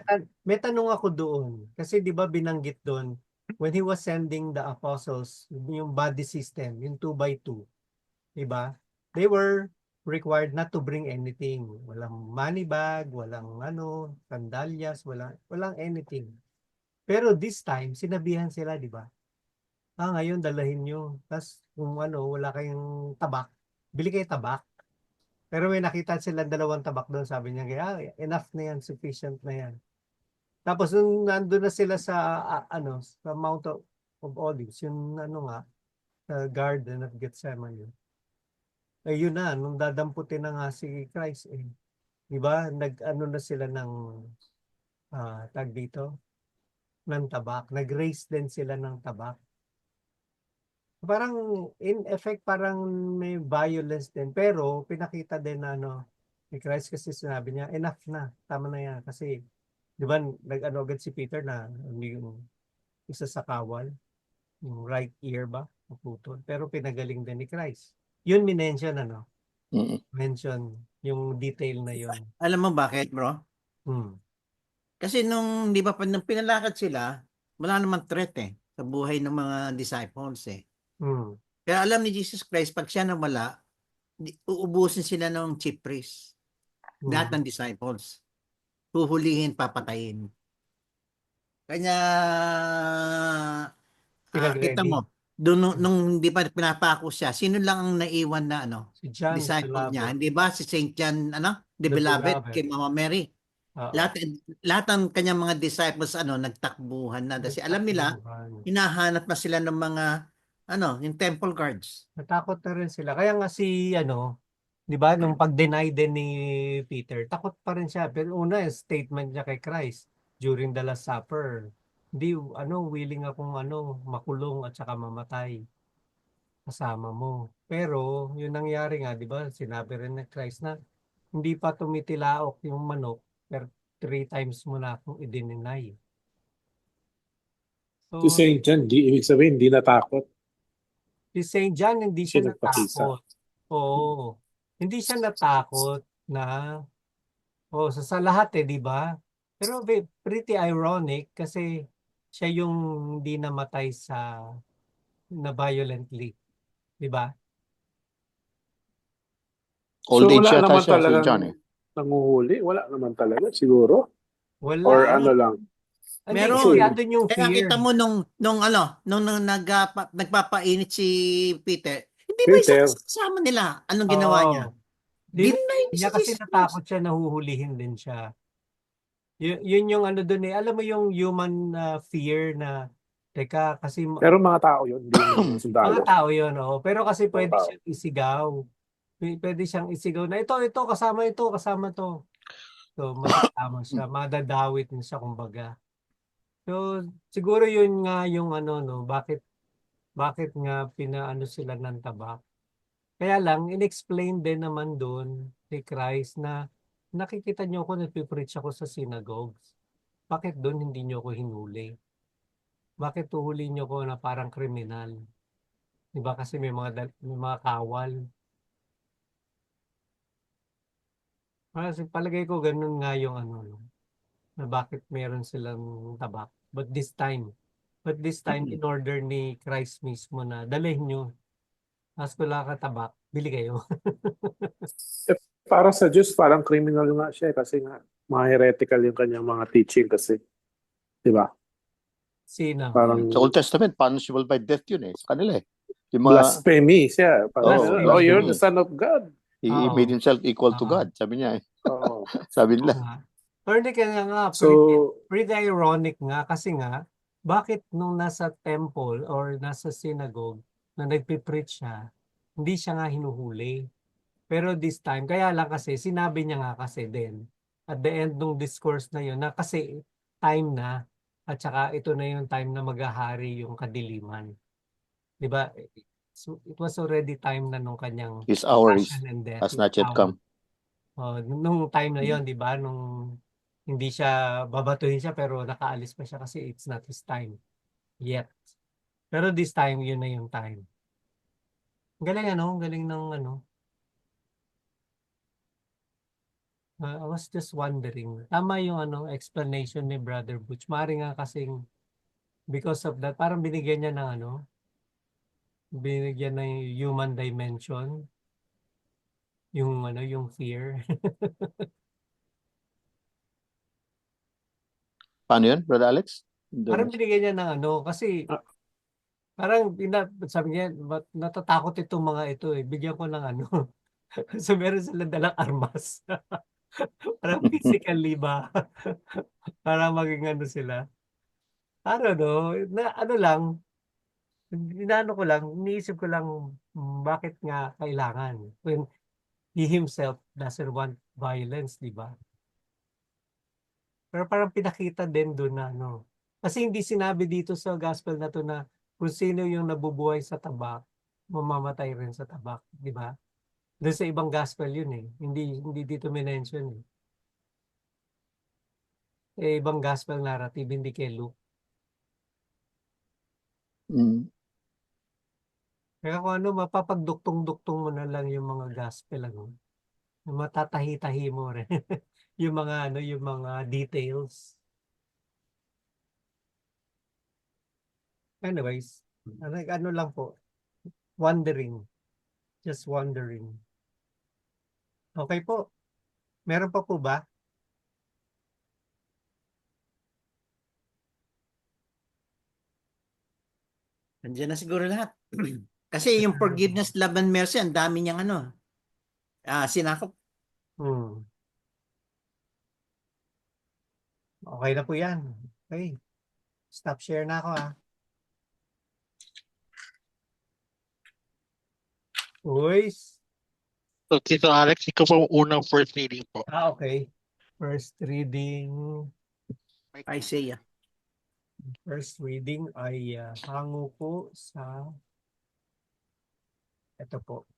may tanong ako doon. Kasi di ba binanggit doon, when he was sending the apostles, yung body system, yung 2x2, di ba? They were required not to bring anything. Walang money bag, walang sandalyas, walang anything. Pero this time, sinabihan sila, di ba? Ngayon dalahin nyo. Tapos kung wala kayong tabak, bili kayo tabak. Pero may nakita silang dalawang tabak doon, sabi niya, enough na yan, sufficient na yan. Tapos nung nandun na sila sa sa Mount of Olives, yung ano nga, sa Garden of Gethsemane. Eh yun na, nung dadamputin na nga si Christ eh. Di ba? Nag-ano na sila ng tag dito, ng tabak. Nag-raise din sila ng tabak. Parang in effect parang may violence din pero pinakita din na ni Christ kasi sinabi niya enough na, tama na yan kasi 'di ba nag-ano agad si Peter na yung isa sa kawal, yung right ear ba naputol pero pinagaling din ni Christ. Yun minention Mm. mention yung detail na yun. Alam mo bakit, bro? Hmm. Kasi nung, di ba, nung pinalakad sila, wala namang threat sa buhay ng mga disciples Hmm. Kaya alam ni Jesus Christ, pag siya nawala, uubusin sila ng chief priest. Lahat Hmm. ng disciples. Huhulihin, papatayin. Kanya, kita Pinag-ready mo, doon nung hindi pa pinapako siya, sino lang ang naiwan na si John the disciple niya? Beloved. Hindi ba si Saint John, the The beloved, Beloved. kay Mama Mary? Oo. Lahat ng kanyang mga disciples, nagtakbuhan na. Kasi alam nila, Nagtakbuhan. hinahanap na sila ng mga, yung temple guards. Natakot na rin sila. Kaya nga si 'di ba, nung pag-deny din ni Peter, takot pa rin siya. Pero una, yung statement niya kay Christ during the Last Supper. Hindi, willing akong makulong at saka mamatay kasama mo. Pero, yung nangyari nga, 'di ba, sinabi rin ni Christ na hindi pa tumitilaok yung manok, pero 3 times mo na akong i-deny. Si So, St. John, ibig sabihin, di natakot. si St. John, hindi Siya siya nagpakisa. natakot. Oo. Hindi siya natakot na sa lahat 'di ba? Pero pretty ironic kasi siya yung hindi namatay na violently, 'di ba? Old age wala yata naman siya si talagang John eh. nanguhuli. Wala naman talaga, siguro. Or Wala. ano lang. Hindi Meron. kasi Sure. andun yung Kaya fear. kita mo nung nagpapainit si Peter, hindi ba isa Peter, kasama nila? Anong ginawa niya? Oo. Di Dinay niya niya si kasi Jesus Christ. natakot siya na huhulihin din siya. Yun yung doon eh. Alam mo yung human fear na teka kasi pero mga tao yun, hindi yung mga mga sundalo. tao yun, oh. Pero kasi Mga pwede tao. siyang isigaw. Pwede siyang isigaw na ito, kasama to. So, masasama siya, madadawit na siya kumbaga. So, siguro yun nga yung bakit nga pinaano sila ng tabak. Kaya lang, inexplain din naman doon ni Christ na nakikita niyo ako, nagpipreach ako sa synagogues. Bakit doon hindi niyo ako hinuli? Bakit tuhuli niyo ko na parang kriminal? Di ba kasi may mga kawal. Kasi palagay ko ganun nga yung na bakit meron silang tabak. But this time, in order ni Christ mismo na dalhin nyo, as wala ka tabak, bili kayo. Eh, para sa Diyos, parang criminal nga siya kasi nga mga heretical yung kanyang mga teaching kasi. Di ba? Sino? Parang Sa Old Testament, punishable by death yun eh. Sa kanila eh. Yung mga, blasphemy siya. Parang, Blasphemy. oh, you're the blasphemy. Son of God. He Oo. made himself equal to Oo. God. Sabi niya eh. Oo. Sabi Oo nila. nga. Pero hindi kaya nga, So, pretty ironic nga kasi nga, bakit nung nasa temple or nasa synagogue na nagpipreach siya, hindi siya nga hinuhuli. Pero this time, kaya lang kasi, sinabi niya nga kasi din, at the end ng discourse na yun, na kasi time na, at saka ito na yung time na maghahari yung kadiliman. Di ba? So, it was already time na nung kanyang His hour passion and death. has not yet come. Nung time na yon, di ba? Nung hindi siya babatuhin siya pero nakaalis pa siya kasi it's not his time yet. Pero this time, yun na yung time. Galing galing ng I was just wondering. Tama yung explanation ni Brother Butch. Mari nga kasing because of that, parang binigyan niya ng binigyan ng human dimension. Yung fear. Paano yun, Brother Alex? Parang binigyan niya ng kasi parang sabi niya, natatakot itong mga ito eh. Bigyan ko ng so meron silang dalang armas. Parang physically ba? Para maging ano sila. I don't know, na ano lang, inaano ko lang, iniisip ko lang, bakit nga kailangan when he himself doesn't want violence, di ba? Pero parang pinakita din doon na ano. Kasi hindi sinabi dito sa gospel na to na kung sino yung nabubuhay sa tabak, mamamatay rin sa tabak, di ba? Doon sa ibang gospel yun eh. Hindi dito minention eh. Ibang gospel narrative, hindi kay Luke. Mm. Kaya kung ano, mapapagduktong-duktong mo na lang yung mga gospel, ano, matatahi-tahi mo rin. yung mga ano, yung mga details. Anyways, ano lang po, wondering. Just wondering. Okay po. Meron pa po ba? Nandiyan na siguro lahat. Kasi yung forgiveness, love, and mercy, ang dami niyang ano, sinakop. Hmm. Okay na po yan. Okay. Stop share na ako ah. Uy. So, Tito Alex, ikaw po ang unang first reading po. Okay. First reading. Isaiah. First reading ay hango po sa ito po.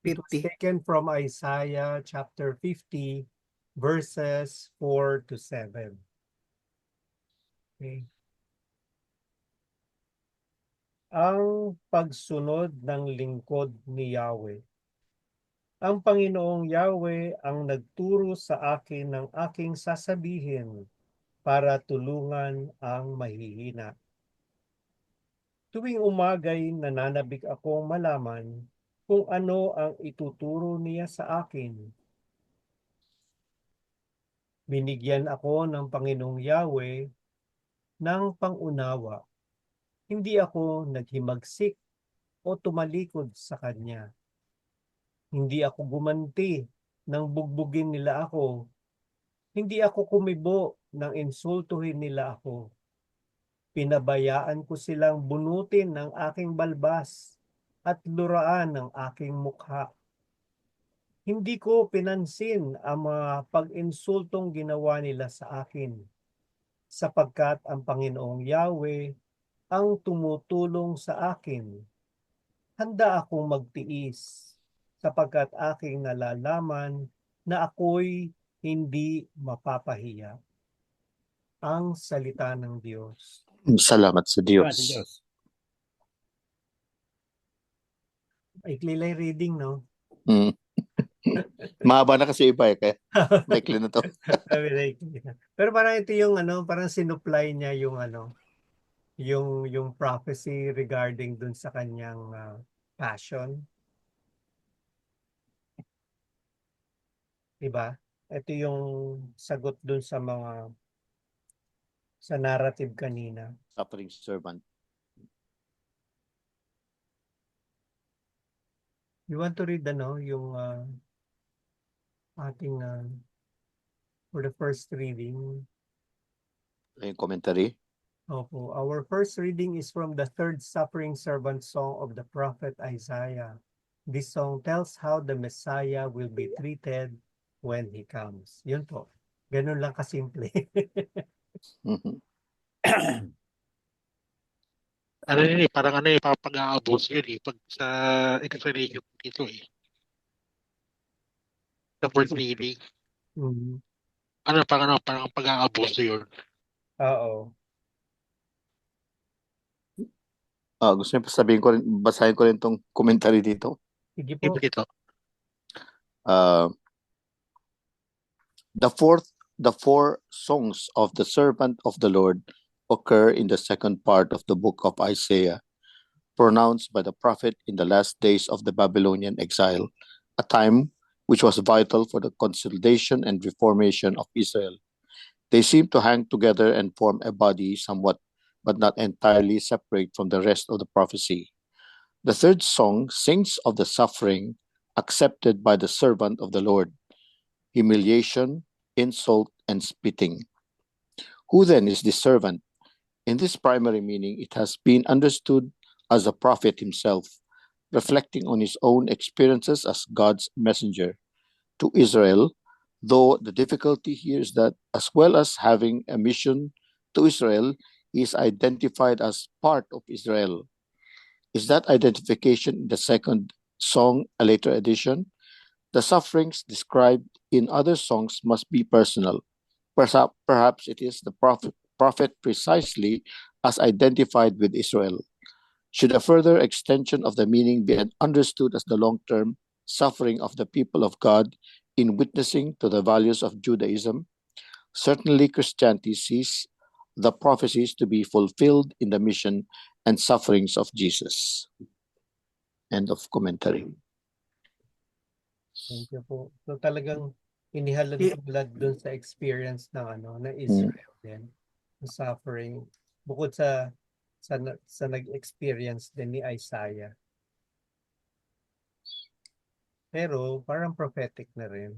It was 50. taken from Isaiah chapter 50 verses 4 to 7. Okay. Ang pagsunod ng lingkod ni Yahweh. Ang Panginoong Yahweh ang nagturo sa akin ng aking sasabihin para tulungan ang mahihina. Tuwing umagay nananabik akong malaman kung ano ang ituturo niya sa akin. Binigyan ako ng Panginoong Yahweh ng pangunawa. Hindi ako naghimagsik o tumalikod sa Kanya. Hindi ako gumanti nang bugbugin nila ako. Hindi ako kumibo nang insultuhin nila ako. Pinabayaan ko silang bunutin ng aking balbas at luraan ng aking mukha. Hindi ko pinansin ang mga pag-insultong ginawa nila sa akin, sapagkat ang Panginoong Yahweh ang tumutulong sa akin. Handa akong magtiis, sapagkat aking nalalaman na ako'y hindi mapapahiya. Ang salita ng Diyos. Salamat sa Diyos. Ikli lang reading, no? Mm. Mahaba na kasi iba eh, kaya maikli na to. Pero parang ito yung ano, parang sinupply niya yung ano, yung prophecy regarding dun sa kanyang passion. Diba? Ito yung sagot dun sa mga sa narrative kanina. Suffering servant. You want to read ano, yung ating for the first reading. Yung commentary. Opo. Our first reading is from the third suffering servant song of the prophet Isaiah. This song tells how the Messiah will be treated when he comes. Yun po. Ganun lang kasimple. Mhm. Ano yun eh, parang ano eh, pag-aabuso yun eh, pag sa explanation dito eh. Sa first reading. Mm. Ano, parang pag-aabuso yun. Oo. Gusto niyo pa sabihin ko rin, basahin ko rin tong commentary dito. Sige po. Iba dito. Uh, the four songs of the servant of the Lord occur in the second part of the book of Isaiah, pronounced by the prophet in the last days of the Babylonian exile, a time which was vital for the consolidation and reformation of Israel. They seem to hang together and form a body somewhat but not entirely separate from the rest of the prophecy. The third song sings of the suffering accepted by the servant of the Lord, humiliation, insult, and spitting. Who then is this servant? In this primary meaning, it has been understood as the prophet himself, reflecting on his own experiences as God's messenger to Israel, though the difficulty here is that, as well as having a mission to Israel, he is identified as part of Israel. Is that identification in the second song a later addition? The sufferings described in other songs must be personal. Perhaps it is the prophet precisely as identified with Israel. Should a further extension of the meaning be understood as the long-term suffering of the people of God in witnessing to the values of Judaism? Certainly Christianity sees the prophecies to be fulfilled in the mission and sufferings of Jesus. End of commentary. Thank you po. So talagang inihalad Yeah. tulad dun sa experience ng na Israel din, the suffering, bukod sa nag-experience din ni Isaiah. Pero parang prophetic na rin.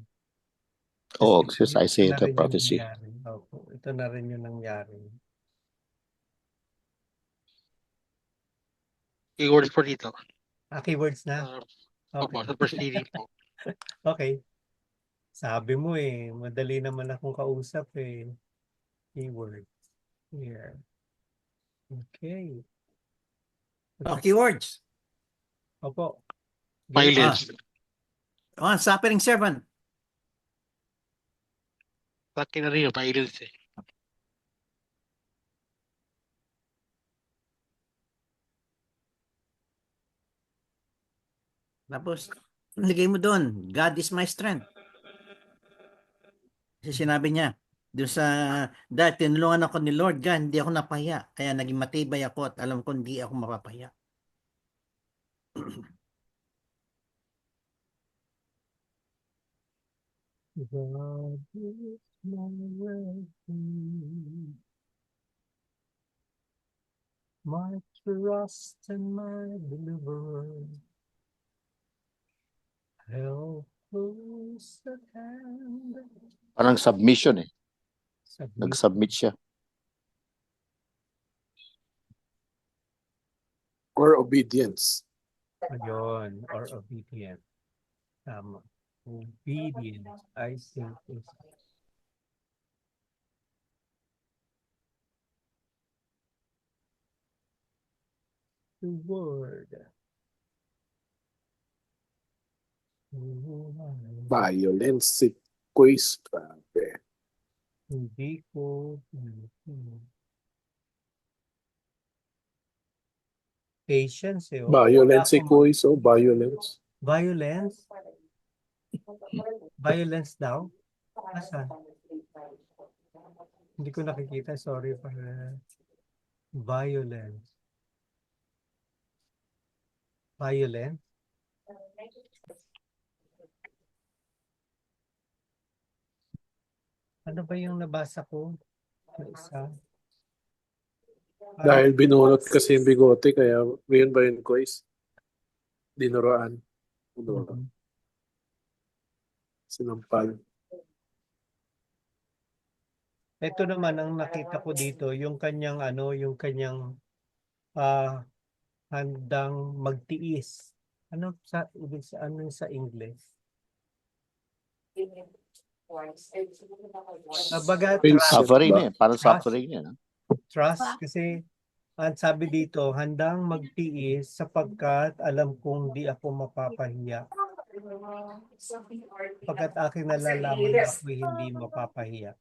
Oh, Kasi because I say ito na the rin yung prophecy. nangyari. Opo, ito na rin yung nangyari. Keywords po dito. Keywords na? Opo, Okay. sa proceeding po. Okay. Sabi mo madali naman akong kausap Keywords. Here. Okay. Keywords. Opo. Violence. Suffering servant. Sa akin na rin yung violence eh. Tapos, lagay mo doon, God is my strength. Kasi sinabi niya, doon sa, dahil tinulungan ako ni Lord God, hindi ako napahiya. Kaya naging matibay ako at alam ko hindi ako mapapahiya. God is my refuge, my trust and my deliverer. Help close at hand. Parang submission eh. Submit. Nag-submit siya. Or obedience. Ayun, or obedient. Tama. Obedience, I think is the word. Violence, si quiz. Grabe. Hindi ko patience Violence, si Wala akong- quiz. Oh, violence. Violence? Violence daw? Asan? Hindi ko nakikita. Sorry for violence. Violence? Ano ba yung nabasa ko? Na isa? Dahil binunot kasi yung bigote, kaya yun ba yung quiz? Dinuroan. Mhm. Sinampal. Ito naman ang nakita ko dito, yung kanyang handang magtiis. Ano sa English? Baga Patience. Suffering ba? na eh. Parang Trust. suffering yan. Trust kasi ang sabi dito, handang magtiis sapagkat alam kong di ako mapapahiya. Pagkat aking nalalaman na ako'y hindi mapapahiya.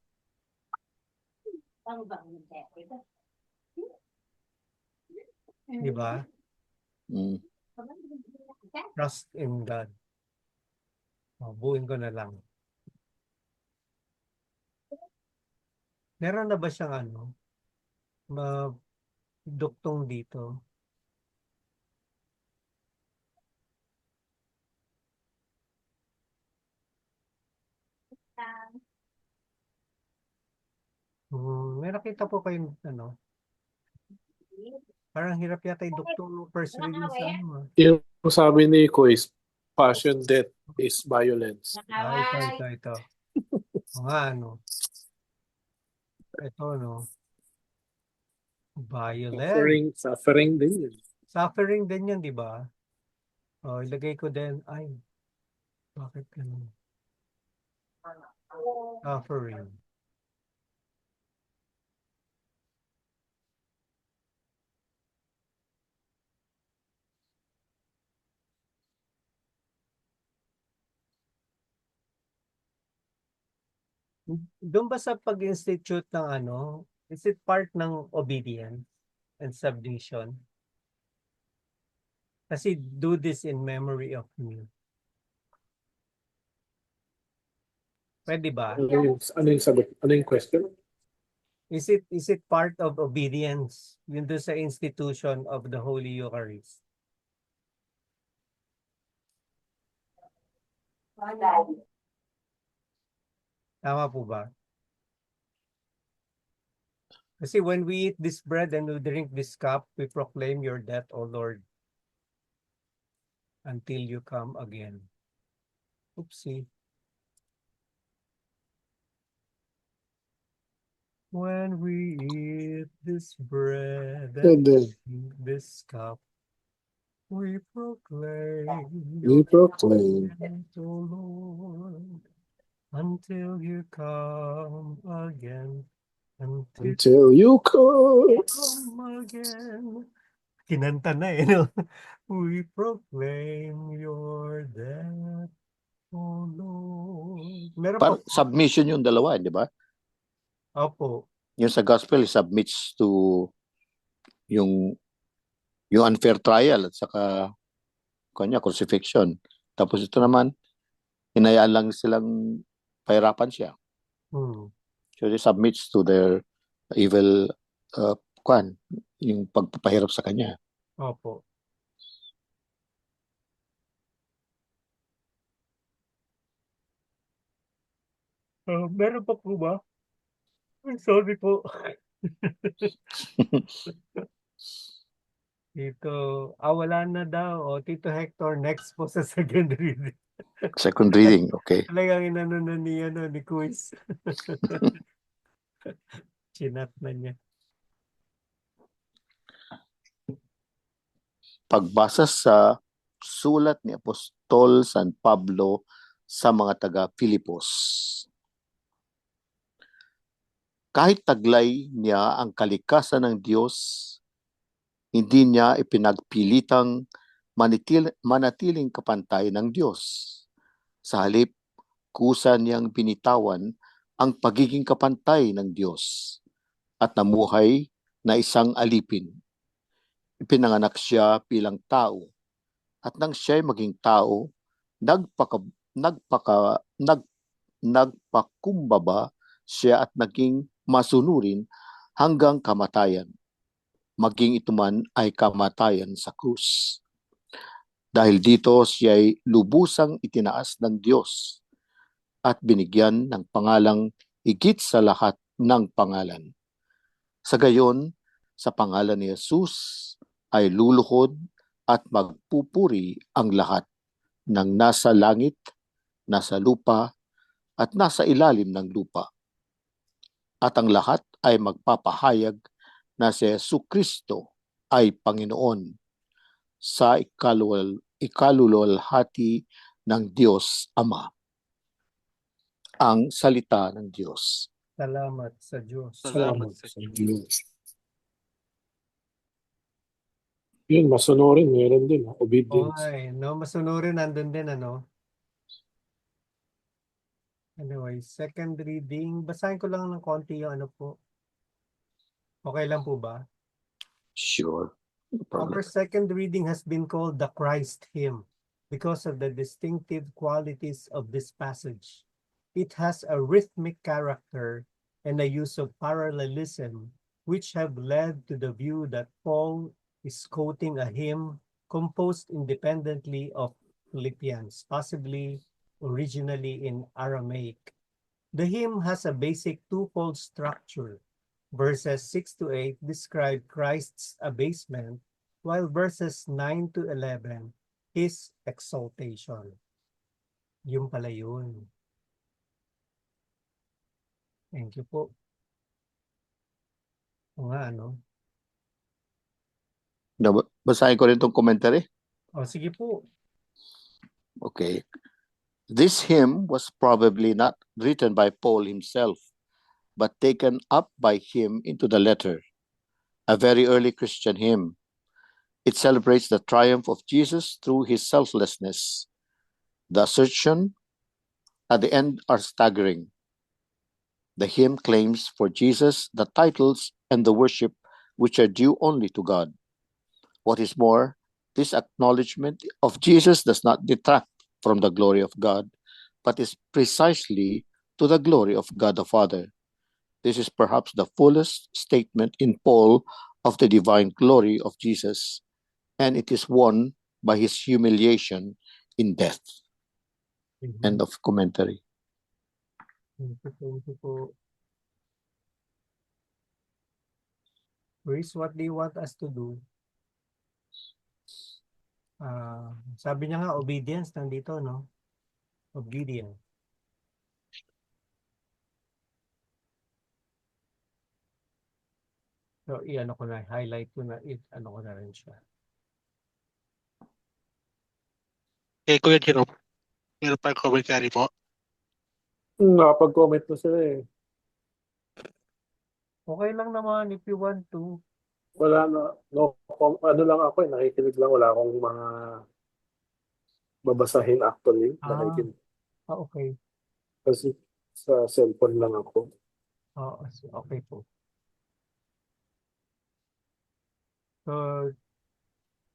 Di ba? Mm. Trust in God. Buuin ko na lang. Meron na ba siyang duktong dito? May nakita po kayong parang hirap yata yung duktong ng first reading sa Yung sabi ni quiz, passion, death is violence. ito. Mga ano, ito no, violent. Suffering din yun. Suffering din yan, di ba? O, ilagay ko din, ay, bakit ganun? Suffering. Doon ba sa pag-institute ng ano, is it part ng obedience and submission? Kasi do this in memory of me. Pwede ba? Ano yung sagot? Ano yung question? Is it part of obedience? Yun doon sa institution of the Holy Eucharist. Tama po ba? Kasi when we eat this bread and we drink this cup, we proclaim your death, O Lord, until you come again. Oopsie. When we eat this bread and drink this cup, we proclaim We proclaim. death, O Lord, until you come again. Until you come. Come again. Kinanta na eh, no? We proclaim your death, O Lord. Meron pa po. Submission yung dalawa, di ba? Opo. Yung sa gospel submits to yung unfair trial at saka kanya crucifixion. Tapos ito naman, hinayaan lang silang pahirapan siya. So they submits to their evil yung pagpapahirap sa kanya. Opo. Meron pa po ba? Sorry po. Tito, wala na daw. O, Tito Hector, next po sa second reading. Second reading, okay. Talagang inano na ni Quiz. Chinat na niya. Pagbasa sa sulat ni Apostol San Pablo sa mga taga-Filipos. Kahit taglay niya ang kalikasan ng Diyos, hindi niya ipinagpilitang manatiling kapantay ng Diyos. Sa halip, kusa niyang binitawan ang pagiging kapantay ng Diyos at namuhay na isang alipin. Ipinanganak siya bilang tao at nang siya'y maging tao, nagpakumbaba siya at naging masunurin hanggang kamatayan. Maging ito man ay kamatayan sa krus. Dahil dito siya'y lubusang itinaas ng Diyos at binigyan ng pangalang higit sa lahat ng pangalan. Sa gayon, sa pangalan ni Jesus ay luluhod at magpupuri ang lahat ng nasa langit, nasa lupa, at nasa ilalim ng lupa. At ang lahat ay magpapahayag na si Jesucristo ay Panginoon sa ikaluluwalhati ng Diyos Ama. Ang salita ng Diyos. Salamat sa Diyos. Salamat sa Diyos. Yun, masunurin. Meron din. Obedience. Oy, no, masunurin nandun din, ano? Anyway, second reading. Basahin ko lang ng konti yung ano po. Okay lang po ba? Sure. No problem. Our second reading has been called the Christ hymn because of the distinctive qualities of this passage. It has a rhythmic character and a use of parallelism, which have led to the view that Paul is quoting a hymn composed independently of Philippians, possibly originally in Aramaic. The hymn has a basic twofold structure. Verses 6 to 8 describe Christ's abasement, while verses 9 to 11, his exaltation. Yung pala yun. Thank you po. O nga, ano? Basahin ko rin itong commentary. O, sige po. Okay. This hymn was probably not written by Paul himself, but taken up by him into the letter, a very early Christian hymn. It celebrates the triumph of Jesus through his selflessness. The assertion at the end are staggering. The hymn claims for Jesus the titles and the worship which are due only to God. What is more, this acknowledgement of Jesus does not detract from the glory of God, but is precisely to the glory of God the Father. This is perhaps the fullest statement in Paul of the divine glory of Jesus, and it is won by his humiliation in death. End of commentary. Thank you po. Chris, what do you want us to do? Sabi niya nga, obedience nandito, no? Obedience. So, i-ano ko na, highlight ko na, ano ko na rin siya. Kuya Jerome, meron pa commentary po. Nakapag-comment na sila eh. Okay lang naman if you want to. Wala na. No, ano lang ako eh. Nakikinig lang. Wala akong mga babasahin actually. Nakikinig. Okay. Kasi sa cellphone lang ako. Okay po. So,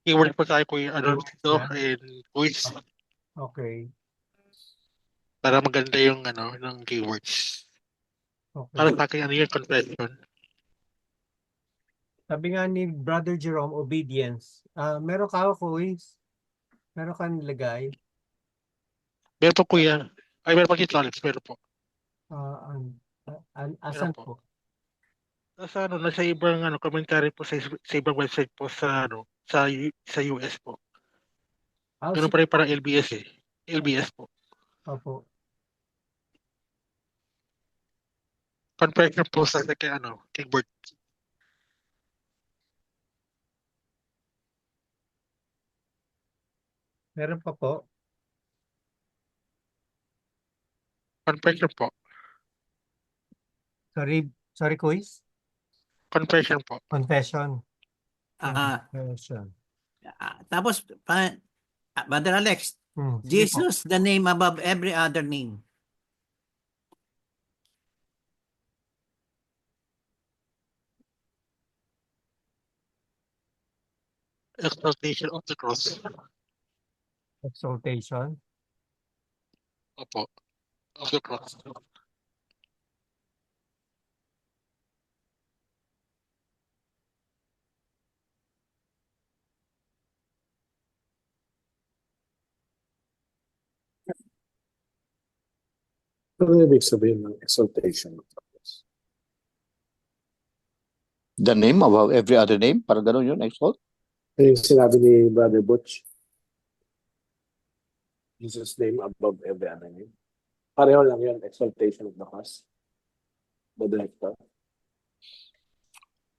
Keyword po tayo Kuya dito Yeah. and quiz okay. para maganda yung ng keywords. Para Okay. sa akin, ano yung confession? Sabi nga ni Brother Jerome, obedience. Meron ka ako, quiz? Meron ka nilagay? Meron po Kuya. Ay, meron po si Alex. Meron po. Asan Meron po. po? Sa nasa ibang commentary po sa ibang website po sa US po. Ganun pa rin parang LBS eh. LBS po. Opo. Confession po sa keyboard. Meron pa po? Confession po. Sorry, quiz? Confession po. Confession. Ah, Confession. tapos, Brother Alex, Sige po. Jesus, the name above every other name. Exaltation of the cross. Exaltation. Opo. Of the cross. Ano ibig sabihin ng exaltation? The name above every other name? Parang ganun yun, exalt? Yung sinabi ni Brother Butch. Jesus' name above every other name. Pareho lang yun, exaltation of the cross. The director.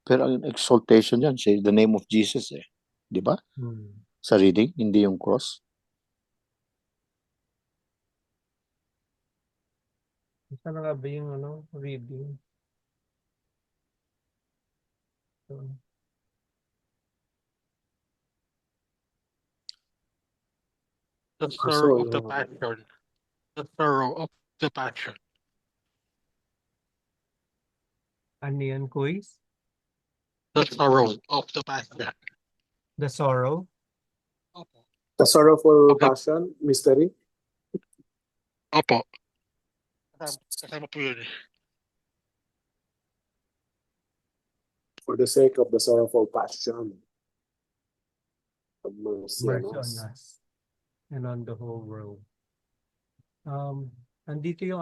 Pero ang exaltation yan, say the name of Jesus eh. Di ba? Sa reading, hindi yung cross. Saan na nga ba yung reading? The sorrow of the passion. The sorrow of the passion. Ano yan, quiz? The sorrow of the passion. The sorrow? Opo. The sorrowful Okay. passion, mystery. Opo. Kasama po yun eh. For the sake of the sorrowful passion. Of mercy on Mercy on us. us and on the whole world. Andito yung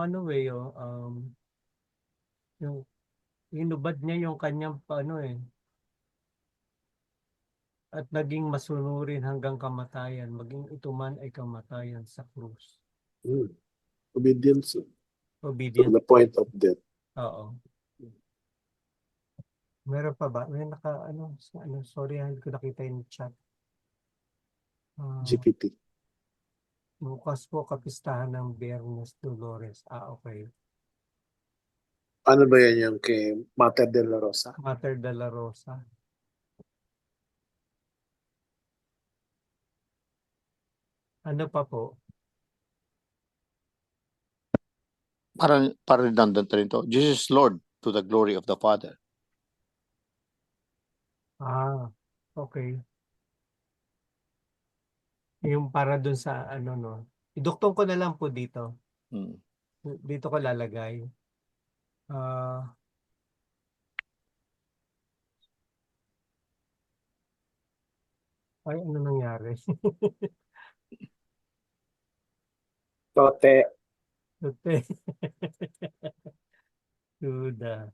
yung inubad niya yung kanyang at naging masunurin hanggang kamatayan, maging ito man ay kamatayan sa krus. Obedience to Obedience. the point of death. Oo. Meron pa ba? May sorry, hindi ko nakita yung chat. GPT. Bukas po kapistahan ng Biyernes Dolores. Okay. Ano ba yan yung kay Mater de la Rosa? Mater de la Rosa. Ano pa po? Parang redundant rin to. Jesus is Lord to the glory of the Father. Okay. Yung para dun sa no. Iduktong ko na lang po dito. Hmm. Dito ko lalagay. Ah, ano nangyari? Tote. Ute. Duda.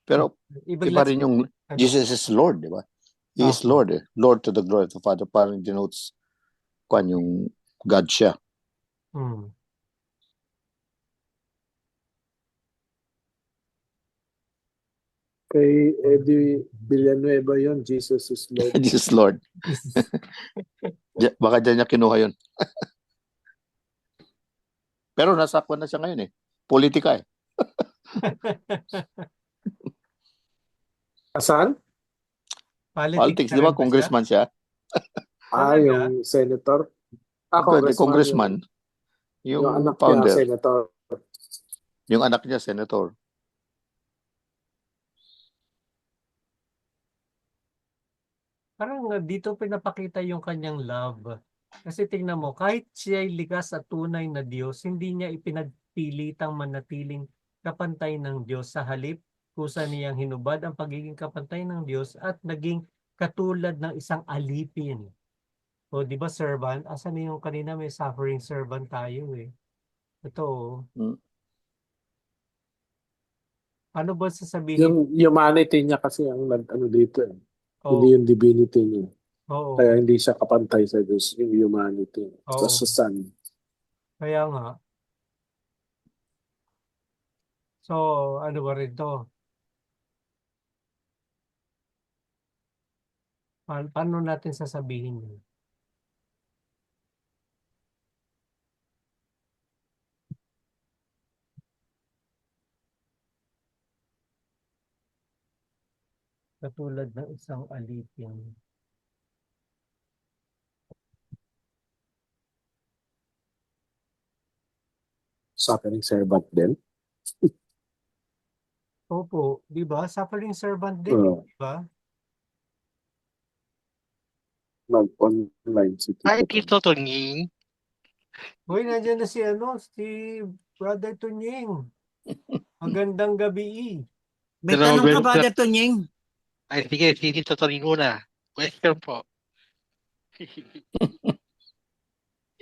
Pero Ibig iba rin yung ano? Jesus is Lord, di ba? He is Okay. Lord. Lord to the glory of the Father. Parang denotes yung God siya. Hmm. Kay Eddie Villanueva yon, Jesus is Lord. Jesus is Lord. Baka dyan niya kinuha yun. Pero nasa kwan na siya ngayon eh. Politika eh. Asan? Politics, na di ba? rin ba siya? Congressman siya. Talaga? Yung senator. Pwede, Congressman. congressman. Yung Yung anak niya, founder. senator. Yung anak niya, senator. Parang dito pinapakita yung kanyang love. Kasi tingnan mo, kahit siya ay likas at tunay na Diyos, hindi niya ipinagpilitang manatiling kapantay ng Diyos. Sa halip, kusa niyang hinubad ang pagiging kapantay ng Diyos at naging katulad ng isang alipin. O di ba servant? Asan na yung kanina may suffering servant tayo eh. Ito, Hmm. ano ba sasabihin? Yung humanity niya kasi ang ano dito eh. Hindi Oh, yung divinity niya. Kaya oo, hindi siya kapantay sa Diyos, yung humanity. oo. Sa Son. Kaya nga. So, ano ba rin to? Paano natin sasabihin yun? Katulad ng isang alipin. Suffering servant din. Opo, di ba? Suffering servant din, di ba? Mag-online si Hi, Tito Tito Tom. Tonying. Hoy, nandiyan na si Brother Tunying. Magandang gabi. May Hello, tanong ka ba, welcome. Tonying? Ay, sige, si Tito Tonying muna. Welcome po.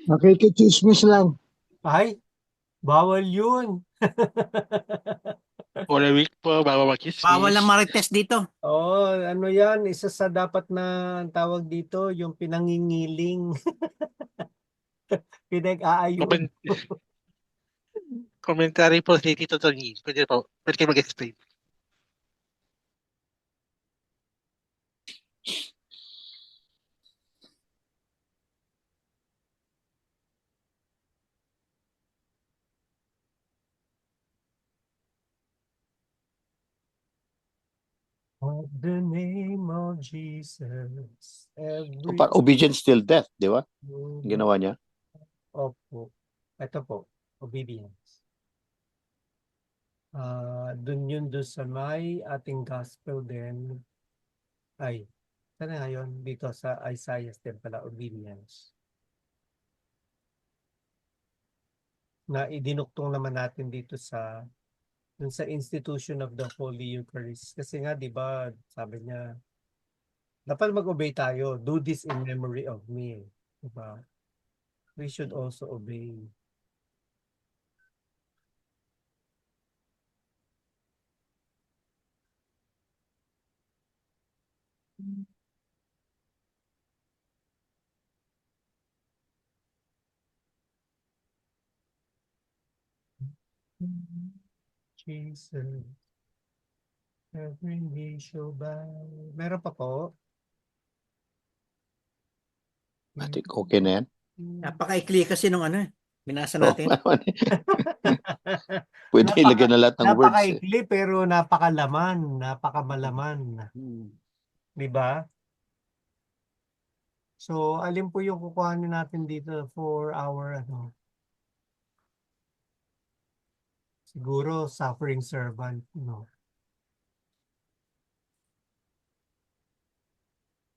Nakikichismis lang. Ay, bawal yun. For a week po, bago Bawal mag-chismis. ang marites dito. Oh, ano yan? Isa sa dapat na tawag dito, yung pinangingiling. Pinag-aayun. Comment, commentary po si Tito Tonying. Pwede po, pwede kayo mag-explain. Of the name of Jesus, every Obedience till death, di ba? Ginawa niya. Opo. Ito po, obedience. Dun yun doon sa may ating gospel din. Ay, sana ngayon dito sa Isaiah din pala, obedience. Na idinuktong naman natin dito sa dun sa institution of the Holy Eucharist. Kasi nga, di ba, sabi niya, dapat mag-obey tayo. Do this in memory of me. Di ba? We should also obey. Jesus, every knee shall bow. Meron pa po? I think okay na yan. Napaka-ikli kasi nung ano binasa Oo, natin. pwede ilagay na lahat ng words. Napakaikli pero napakalaman, napakamalaman. Hmm. Di ba? So, alin po yung kukuhanin natin dito for our ano? Siguro suffering servant, no?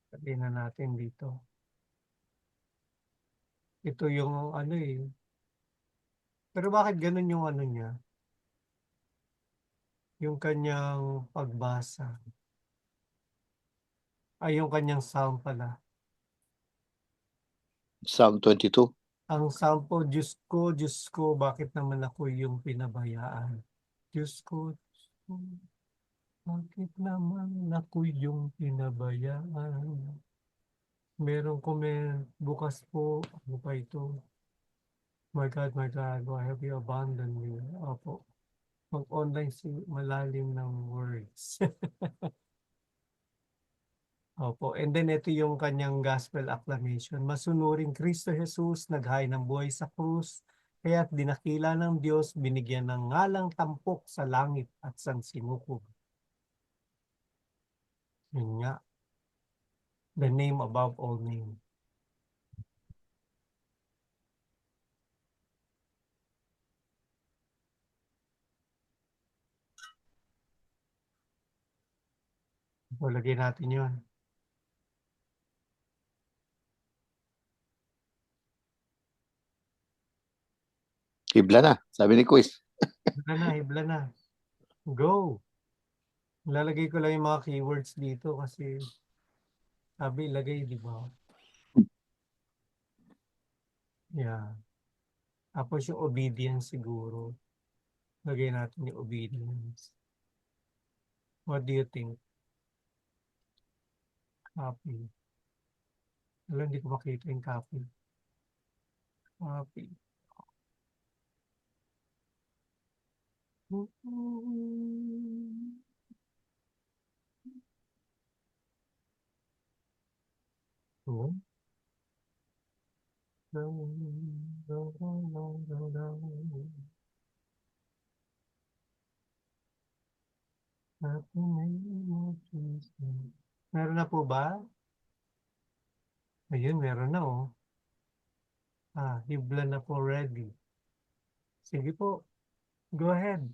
Sabihin na natin dito. Ito yung ano eh. Pero bakit ganun yung ano niya? Yung kanyang pagbasa. Ay, yung kanyang sound pala. Psalm 22. Ang sound po, Diyos ko, bakit naman ako yung pinabayaan? Diyos ko, bakit naman ako yung pinabayaan? Merong comment bukas po. Ano pa ito? My God, why have you abandoned me? Opo. Mag-online si malalim ng words. Opo. And then ito yung kanyang gospel acclamation. Masunuring Kristo Jesus, naghay ng buhay sa krus, kaya't dinakila ng Diyos, binigyan ng ngalang tampok sa langit at sa sinukob. Yun nga. The name above all name. So, lagay natin yun. Hibla na, sabi ni Quiz. Hibla na. Go! Lalagay ko lang yung mga keywords dito kasi sabi ilagay, di ba? Yeah. Tapos yung obedience siguro. Lagay natin yung obedience. What do you think? Copy. Alam, hindi ko makita yung copy. Copy. Oh. Meron na po ba? Ayun, meron na oh. Hibla na po ready. Sige po, go ahead.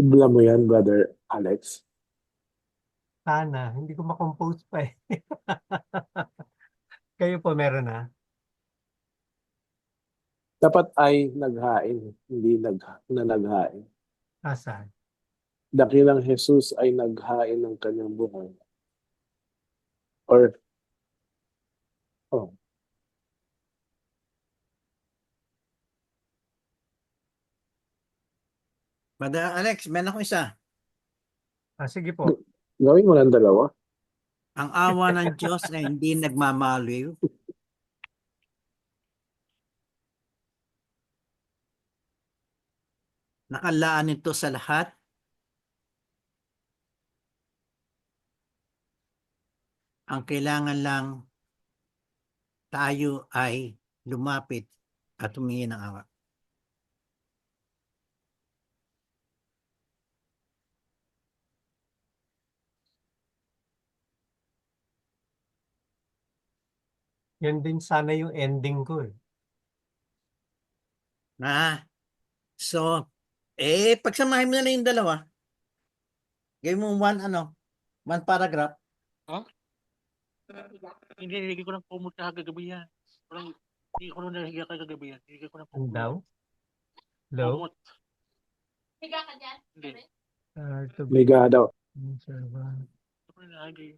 Tibla mo yan, Brother Alex. Sana, hindi ko makompose pa eh. Kayo po meron na? Dapat ay naghain, hindi na naghain. Asan? Dakilang Jesus ay naghain ng kanyang buhay. Or, oh, Brother Alex, meron akong isa. Sige po. gawin mo ng dalawa. Ang awa ng Diyos ay hindi nagmamaliw. Nakalaan nito sa lahat. Ang kailangan lang tayo ay lumapit at humingi ng awa. Yan din sana yung ending ko eh. So, pagsamahin mo na lang yung dalawa. Gawin mo one paragraph. Hindi, nilagay ko ng kumot na kagabi yan. Hindi ko na nilagay kagabi yan. Nilagay ko ng Ang kumot. daw? Low? Kumot. Higa ka dyan? Hindi. To be Liga daw. observant. Hindi ko na nilagay.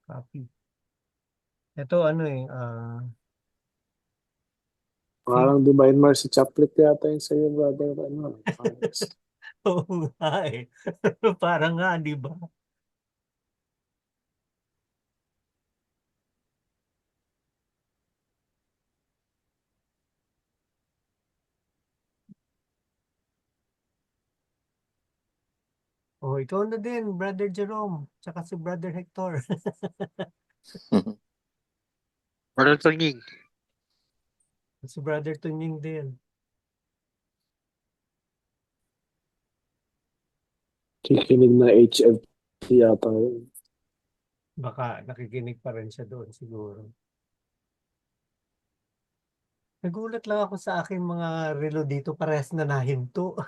Copy. Ito ano eh, Parang Divine Mercy Chaplet yata yung sa'yo, Brother. Alex. oo nga eh. Parang nga, di ba? Oh, ikaw na din, Brother Jerome, tsaka si Brother Hector. Brother Tonying. Si Brother Tunying din. Kikinig na HFT yata yun. Baka nakikinig pa rin siya doon siguro. Nagulat lang ako sa aking mga relo dito, parehas na nahinto.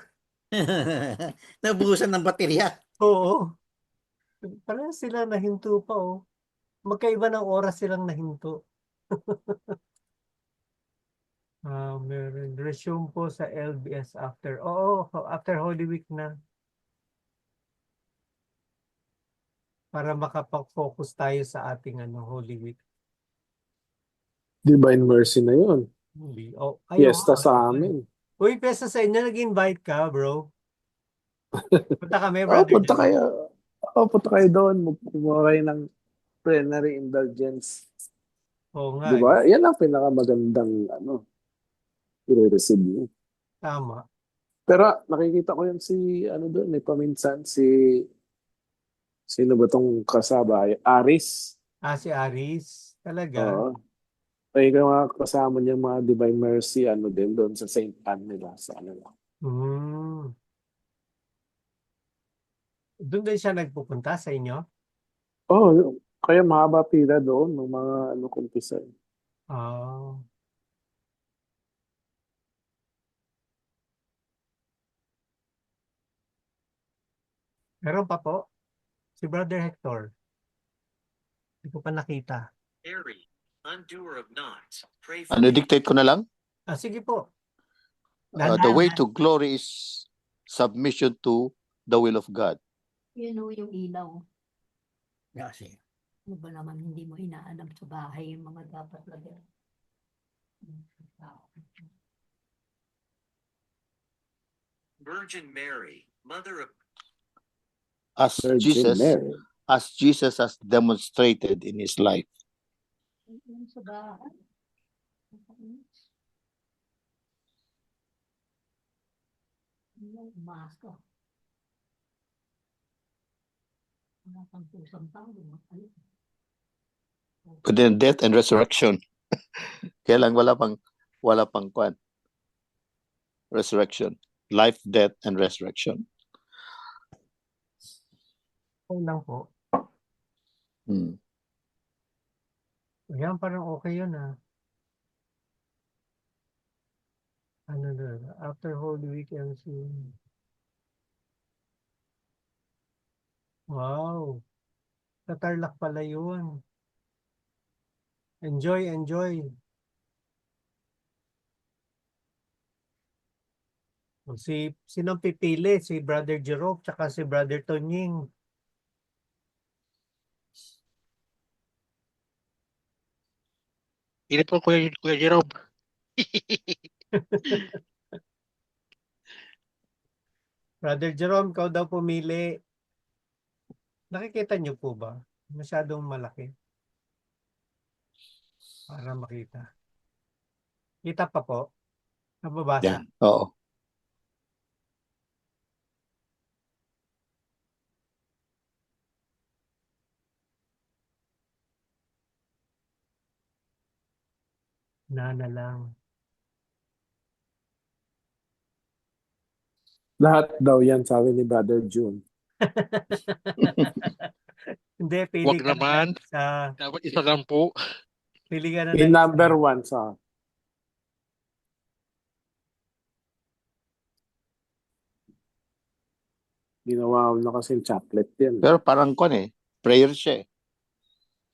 Nabuhusan ng baterya. Oo. Parehas sila nahinto pa oh. Magkaiba ng oras silang nahinto. Meron resume po sa LBS after. Oo, after Holy Week na. Para makapag-focus tayo sa ating Holy Week. Divine Mercy na yun. Hindi. Oh, Fiesta sa amin. Uy, pesa sa inyo, nag-invite ka, bro. Punta kami, Oh, brother. punta kayo. Punta kayo doon. Kumuha kayo ng plenary indulgence. Oo nga. Di ba? Yan ang pinakamagandang i-receive niyo. Tama. Pero nakikita ko yan doon, may paminsan sino ba tong kasaba? Aris. Si Aris. Talaga. Oo. Ay, mga kasama niya mga Divine Mercy, din doon sa St. Anne nila. Sa Hmm. Doon din siya nagpupunta sa inyo? Oh, kaya mahaba pila doon ng mga kumpisa. Ah. Meron pa po? Si Brother Hector. Hindi ko pa nakita. Harry, undoer of knots, pray for Ano, me. dictate ko na lang? Sige po. The way to glory is submission to the will of God. Yun o yung ilaw. Kasi, Ano ba naman hindi mo inaanap sa bahay yung mga dapat lagyan? Virgin Mary, Mother of As Virgin Mary. Jesus has demonstrated in his life. Yung sa bahay. Yung masko. Wala pang pusang tao. But then death and resurrection. Kaya lang wala pang kwan. Resurrection. Life, death, and resurrection. Okay lang po. Ayan, parang okay yun ah. Ano After Holy Weekend. Wow. Sa Tarlac pala yun. Enjoy, enjoy. Sinong pipili? Si Brother Jerome tsaka si Brother Tonying. Hindi po Kuya Jerome. Brother Jerome, ikaw daw pumili. Nakikita niyo po ba? Masyadong malaki para makita. Kita pa po? Nababasa? Yan. Oo. Na lang. Lahat daw yan, sabi ni Brother June. Hindi, pili Wag ka na naman. lang sa Dapat isa lang po. pili ka na Yung lang number isa. 1 sa ginawa ko na kasi chaplet yan. Pero parang prayer siya eh.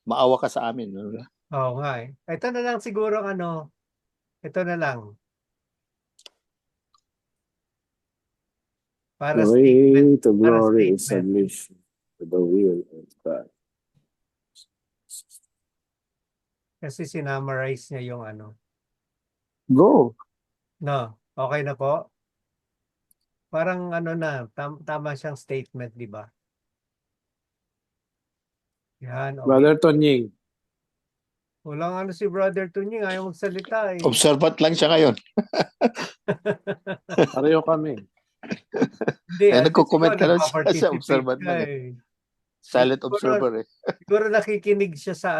Maawa ka sa amin. No? Oo nga eh. Ito na lang siguro ito na lang. Para The way statement. to Para glory is statement. submission to the will of God. Kasi sinamarize niya yung Go. No, okay na po? Parang tama siyang statement, di ba? Yan, okay. Brother Tonying. Walang si Brother Tunying, ayaw magsalita eh. Observant lang siya ngayon. Pareho kami. Hindi, Eh, nagko-comment ka lang siya, nagpa-participate observant siya lang eh. eh. Silent Siguro- observer eh. Siguro nakikinig siya sa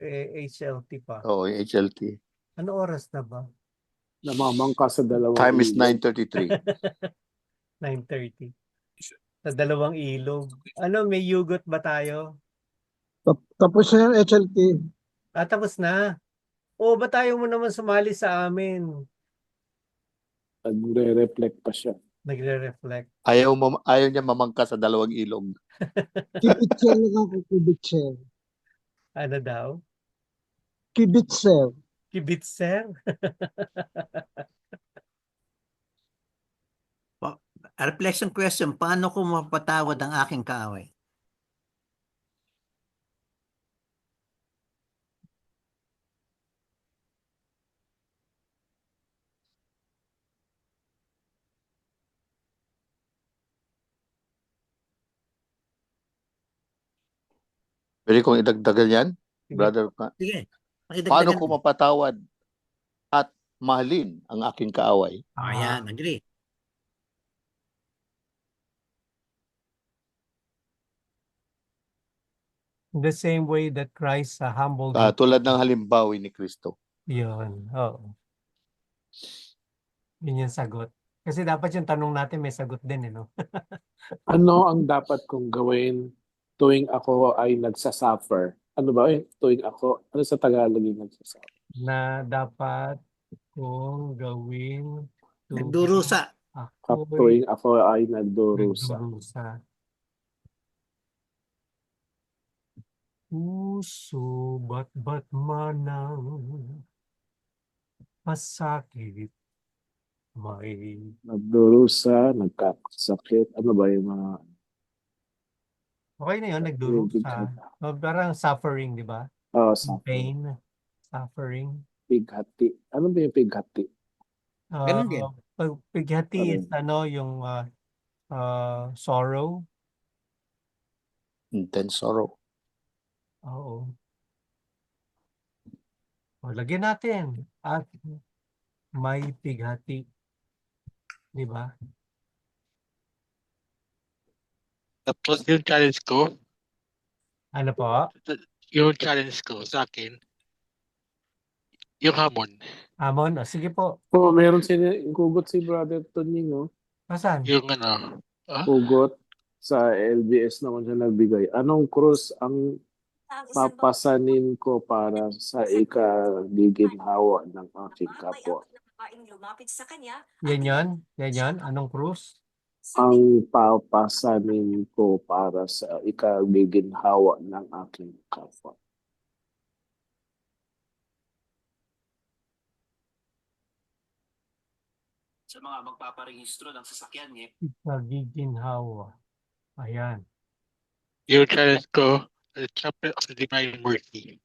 HLT pa. Oo, yung HLT. Ano oras na ba? Namamangka sa dalawang Time is ilog. 9:33. 9:30. Sa dalawang ilog. May yugot ba tayo? Tapos na yung HLT. Tapos na. O, ba tayo mo naman sumali sa amin? Nagre-reflect pa siya. Nagre-reflect. Ayaw niya mamangka sa dalawang ilog. Kibitzel lang ako, kibitzel. Ano daw? Kibitzel. Kibitzer? A reflection question, paano ko mapatawad ang aking kaaway? Pwede kong idagdagan yan, Sige. brother. Sige, Paano pakidagdagan ko mo. mapatawad at mahalin ang aking kaaway? Ayan, agree. In the same way that Christ humbled Tulad ng halimbawa ni Kristo. Yun, oo. Yun yung sagot. Kasi dapat yung tanong natin may sagot din, no? Ano ang dapat kong gawin tuwing ako ay nagsasuffer? Ano ba yun? Tuwing ako, ano sa Tagalog yung nagsasuffer? Na dapat kong gawin Nagdurusa. Tuwing ako ay nagdurusa. nagdurusa. Puso ba't manang masakit may Nagdurusa, nagkakasakit. Ano ba yung mga... okay na yun, nagdurusa. Parang suffering, di ba? Pain, suffering. Pighati. Ano ba yung pighati? Ganun din. Pighati is yung sorrow. Intense sorrow. Oo. O, lagyan natin. At may pighati. Di ba? Tapos yung challenge ko, Ano po? sa akin, yung hamon. Amon? O, sige po. Meron kugot si Brother Tonying, no? Asan? Yung Kugot sa LBS naman siya nagbigay. Anong krus ang papasanin ko para sa ikagiginhawa ng aking kapwa. Yan. Anong cruise? Ang papasanin ko para sa ikagiginhawa ng aking kapwa. Sa mga magpaparehistro ng sasakyan niya, Nagiginhawa. Ayan. Yung challenge ko, the Chaplet of the Divine Mercy.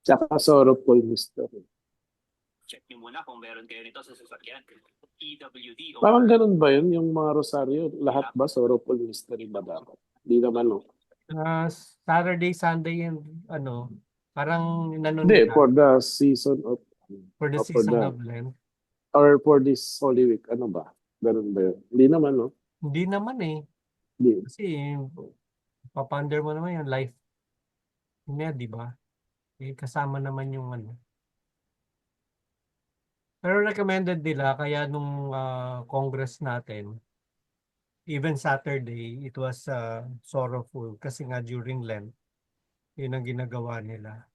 Tsaka sorrowful mystery. check niyo muna kung meron kayo nito sa sasakyan. EWD o Parang ganun ba yun? Yung mga rosaryo, lahat ba sorrowful mystery ba dapat? Hindi naman, no? Saturday, Sunday, and parang nanon Hindi, ka for the season of for the for season the- of Lent. or for this Holy Week, ano ba? Ganun ba yun? Hindi naman, no? Hindi naman eh. Hindi. Kasi papander mo naman yung life niya, di ba? Kasama naman yung Pero recommended nila, kaya nung Congress natin, even Saturday, it was sorrowful kasi nga during Lent, yun ang ginagawa nila.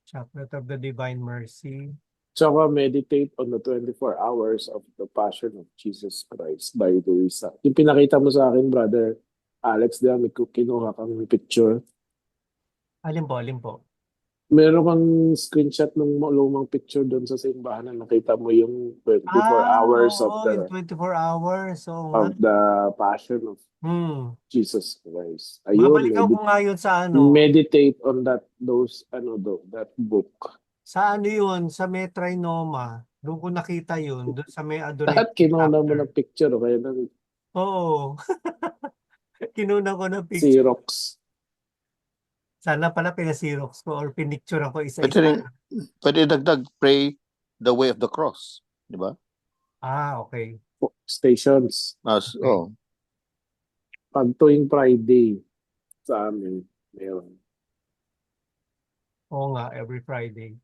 Chaplet of the Divine Mercy. Tsaka meditate on the 24 hours of the Passion of Jesus Christ by Luisa. Yung pinakita mo sa akin, Brother Alex, may kinuha kang picture. Alin po? Meron kang screenshot ng lumang picture doon sa simbahan na nakita mo yung 24 hours of Oo, the yung 24 hours. Oo nga. of the Passion of Hmm. Jesus Christ. Ayun, Babalikan ko nga yun sa meditate on that that book. Sa yun, sa may Trinoma. Doon ko nakita yun, doon sa may At adoration kinuna mo chapter. ng picture, kaya na Oo. Kinuna ko ng picture. Xerox. Sana pala pinasirox ko or pinicture ako Pwede isa-isa. pwede dagdag, pray the way of the cross. Di ba? Okay. Stations. Okay. Pag tuwing Friday sa amin, meron. Oo nga, every Friday.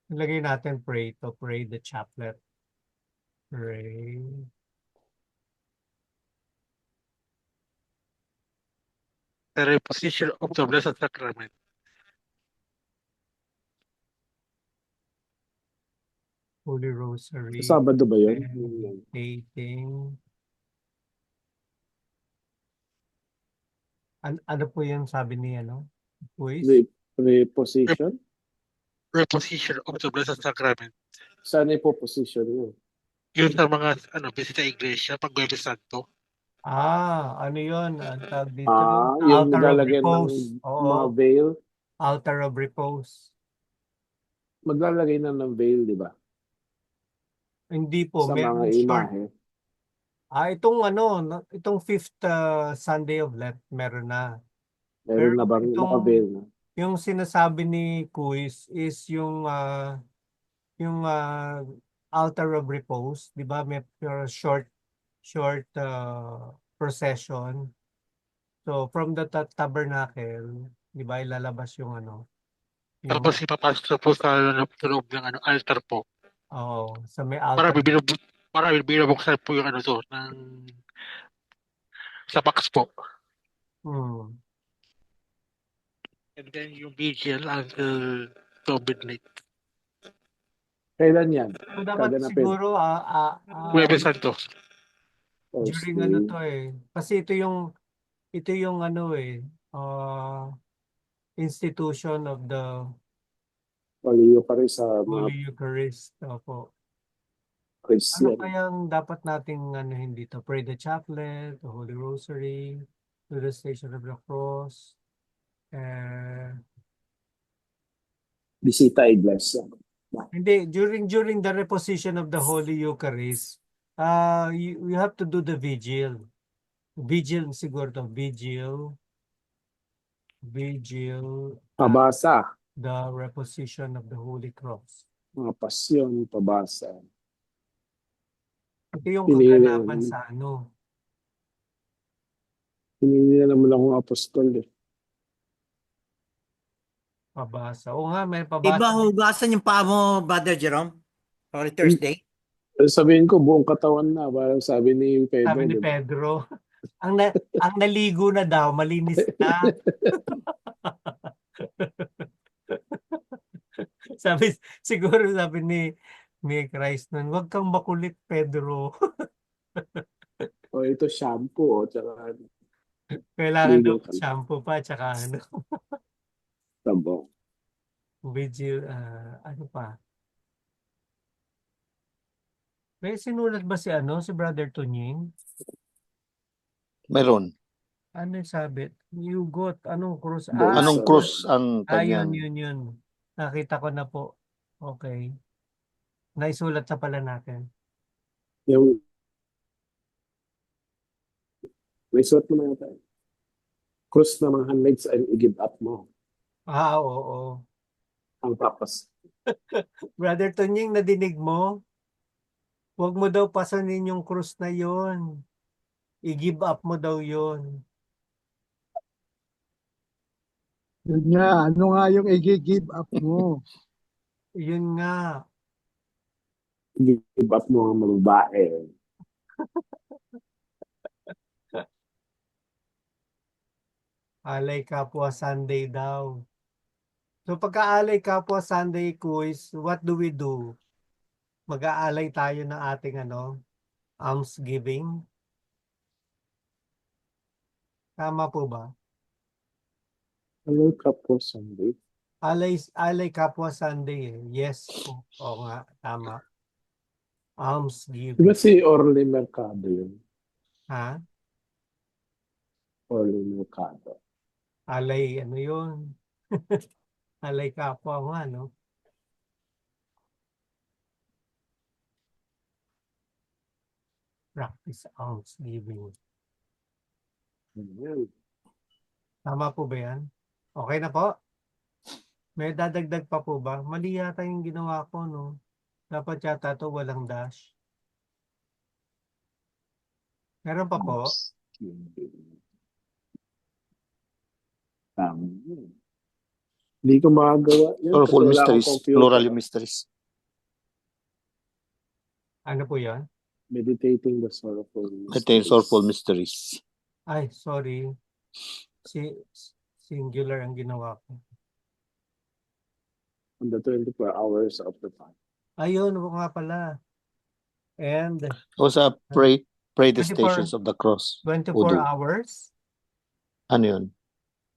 Ilagay natin pray the chaplet. Pray. The reposition of the Blessed Sacrament. Holy Rosary. Sabado ba yun? Meditating. Ano po yung sabi ni Quiz? Reposition? Reposition of the Blessed Sacrament. Saan ipoposition yun? Yun sa mga bisita iglesia, pag Huwebes Santo. Ano yun? Ang tawag dito. Yung Altar of maglalagay Repose. ng Oo. mga veil. Altar of Repose. Maglalagay na ng veil, di ba? Hindi po. Sa Meron mga short. imahe. Itong fifth Sunday of Lent, meron na. Meron Pero na bang itong- naka-veil na? Yung sinasabi ni Quiz is yung Altar of Repose, 'di ba? May short procession. So from the tabernacle, 'di ba, ilalabas yung yung Tapos ipapasok po sa loob ng altar po. sa may Para altar. binubuksan po yung sa box po. And then yung vigil until midnight. Kailan yan? So dapat Kaganapin. siguro Huwebes Santo. during kasi ito yung institution of the Paliyo pa rin sa mga Holy Eucharist. Opo. Ano Christian. kayang dapat nating dito? Pray the chaplet, the Holy Rosary, do the Station of the Cross, Bisita iglesia. hindi, during the reposition of the Holy Eucharist, you have to do the vigil. Vigil siguro to. Vigil, Pabasa. the reposition of the Holy Cross. Mga pasyon, pabasa. Ito yung Pinili- kaganapan sa Hindi na naman akong apostol eh. pabasa. Oo nga, may Iba pabasa. hugasan yung paa mo, Brother Jerome? Holy Thursday? Sabihin ko, buong katawan na. Parang sabi ni Pedro, Sabi ni di ba? Pedro. Ang naligo na daw, malinis na. Siguro sabi ni Christ nun, huwag kang makulit, Pedro. O ito shampoo, o tsaka Kailangan daw ligo ka lang. shampoo pa, tsaka Sabong. ano pa. May sinulat ba si Brother Tunying? Meron. Ano yung sabi? Yugot, anong krus? Both Anong sa- krus ang Yun, kanyang? yun. Nakita ko na po. Okay. Naisulat na pala natin. Yung may suot mo na tayo. Cross na mga handlegs ay i-give up mo. Oo. Ang papas. Brother Tunying, nadinig mo? Huwag mo daw pasanin yung krus na yon. I-give up mo daw yon. Yun nga, ano nga yung i-give up mo? Yun nga. Give up mo ang mga babae. Alay Kapwa Sunday daw. So pagka-alay Kapwa Sunday quiz, what do we do? Mag-aalay tayo ng ating almsgiving. Tama po ba? Ano ka po, Sunday? Alay Kapwa Sunday eh. Yes po. Oo nga, tama. Di Almsgiving. ba si Orly Mercado yun? Ha? Orly Mercado. Alay, ano yun? Alay Kapwa nga, no? Practice almsgiving. Ayan. Tama po ba yan? Okay na po? May dadagdag pa po ba? Mali yata yung ginawa ko, no? Dapat yata to walang dash. Meron pa po? Tama. Hindi ko magagawa yun. Sorrowful kasi wala akong mysteries. computer. Plural yung mysteries. Ano po yan? Meditating the sorrowful Ito yung sorrowful mysteries. mysteries. Ay, sorry. Singular ang ginawa ko. On the 24 hours of the time. Ayun, oo nga pala. And O sa pray the 24 stations of the cross. 24 Udo. hours? Ano yun?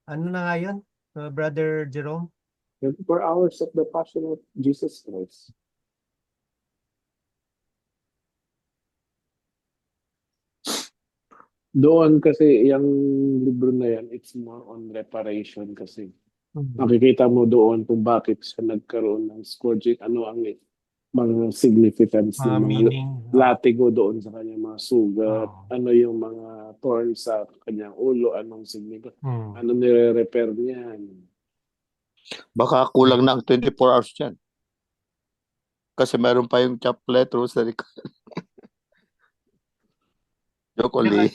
Ano na nga yun? Brother Jerome? 24 hours of the passion of Jesus Christ. Doon kasi yung libro na yan, it's more on reparation kasi. Makikita mo doon kung bakit siya nagkaroon ng scourging, ano ang mga significance ng mga Meaning. latigo doon sa kanyang mga sugat, Oh. ano yung mga thorns sa kanyang ulo, anong significance, Hmm. ano nire-repair niyan. Baka kulang na ang 24 hours dyan. Kasi meron pa yung chaplet sa likod. Joke only.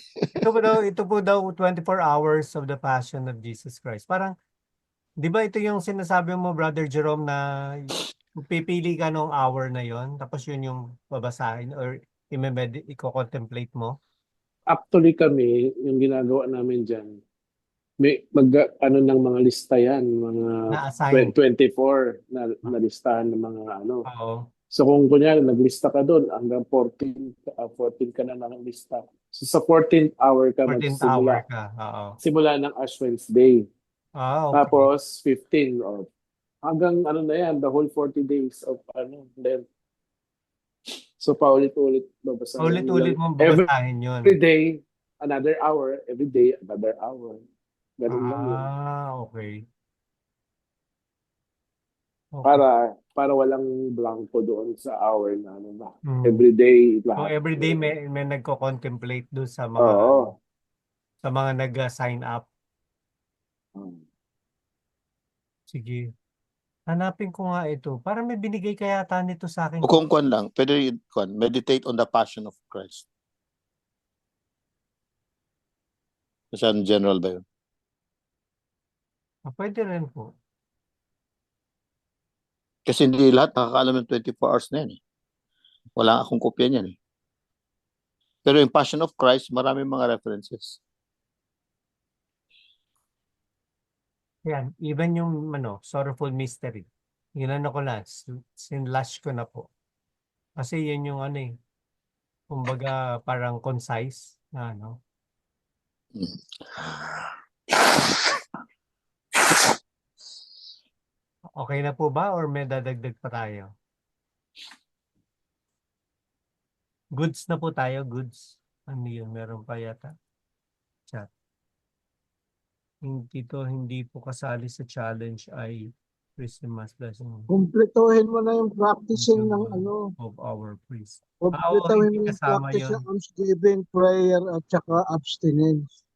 Ito po daw 24 hours of the Passion of Jesus Christ. Parang, di ba ito yung sinasabi mo, Brother Jerome, na pipili ka nung hour na yon, tapos yun yung babasahin or i-contemplate mo? Actually kami, yung ginagawa namin dyan, may ano ng mga lista yan, mga Na-assign. 24 na listahan ng mga ano. Oo. So kung kunyari naglista ka doon hanggang 14 ka na lista. So sa 14th hour ka 14th hour magsimula. ka. Oo. Simula ng Ash Wednesday. Okay. Tapos 15 or hanggang ano na yan, the whole 40 days of ano. Then so paulit-ulit babasahin. Ulit-ulit lang. mong babasahin yun. Every day, another hour. Every day, another hour. Ganun lang yun. Okay. Para walang blanco doon sa hour na ano na. Hmm. Every day, So lahat. every day may nagko-contemplate doon sa mga Oo. sa mga nag-sign up. Hmm. Sige. Hanapin ko nga ito. Parang may binigay kaya nito sa akin. O kung kwan lang, pwede meditate on the passion of Christ. Kasi general ba yun? Pwede rin po. Kasi hindi lahat nakakaalam ng 24 hours na yan. Wala akong kopya niyan eh. Pero yung Passion of Christ, marami mga references. Yan, even yung Sorrowful Mystery. Yun ko na, sinlash ko na po. Kasi yun yung kumbaga parang concise na Mm. Okay na po ba or may dadagdag pa tayo? Goods na po tayo, goods. Ano yun, meron pa yata. Chat. Hindi po kasali sa challenge ay Christmas blessing Kumpletuhin mo na yung practicing ng of our priest. kumpletuhin hindi mo yung kasama practice yun. ng almsgiving, prayer, at saka abstinence.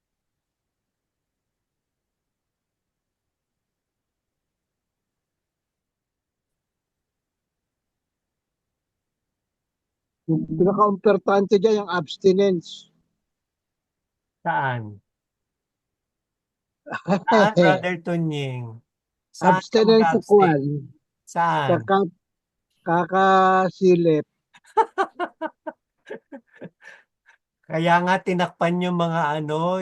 Yung pinaka-importante dyan, yung abstinence. Saan? Saan, Brother Tunying? Saan ka Abstinence sa mag-abstain? kwan, Saan? kakasilip. Kaya nga tinakpan yung mga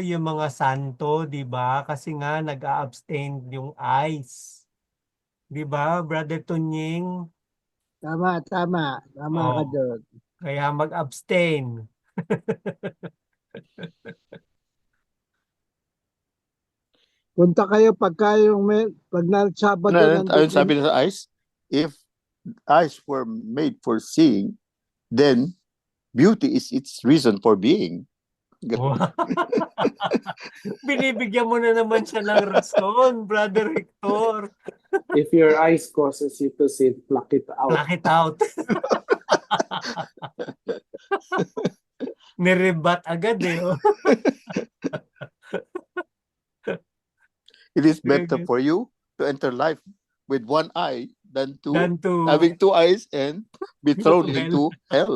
yung mga santo, 'di ba? Kasi nga nag-a-abstain yung eyes. 'Di ba, Brother Tunying? Tama ka Oh, doon. kaya mag-abstain. Punta kayo pag Sabado Ayun sabi na sa eyes, if eyes were made for seeing, then beauty is its reason for being. Binibigyan mo na naman siya ng rason, Brother Victor. If your eyes causes you to sin, pluck it out. Pluck it out. Nirebat agad eh. It is better for you to enter life with one eye than to to having two eyes and be thrown to hell. into hell.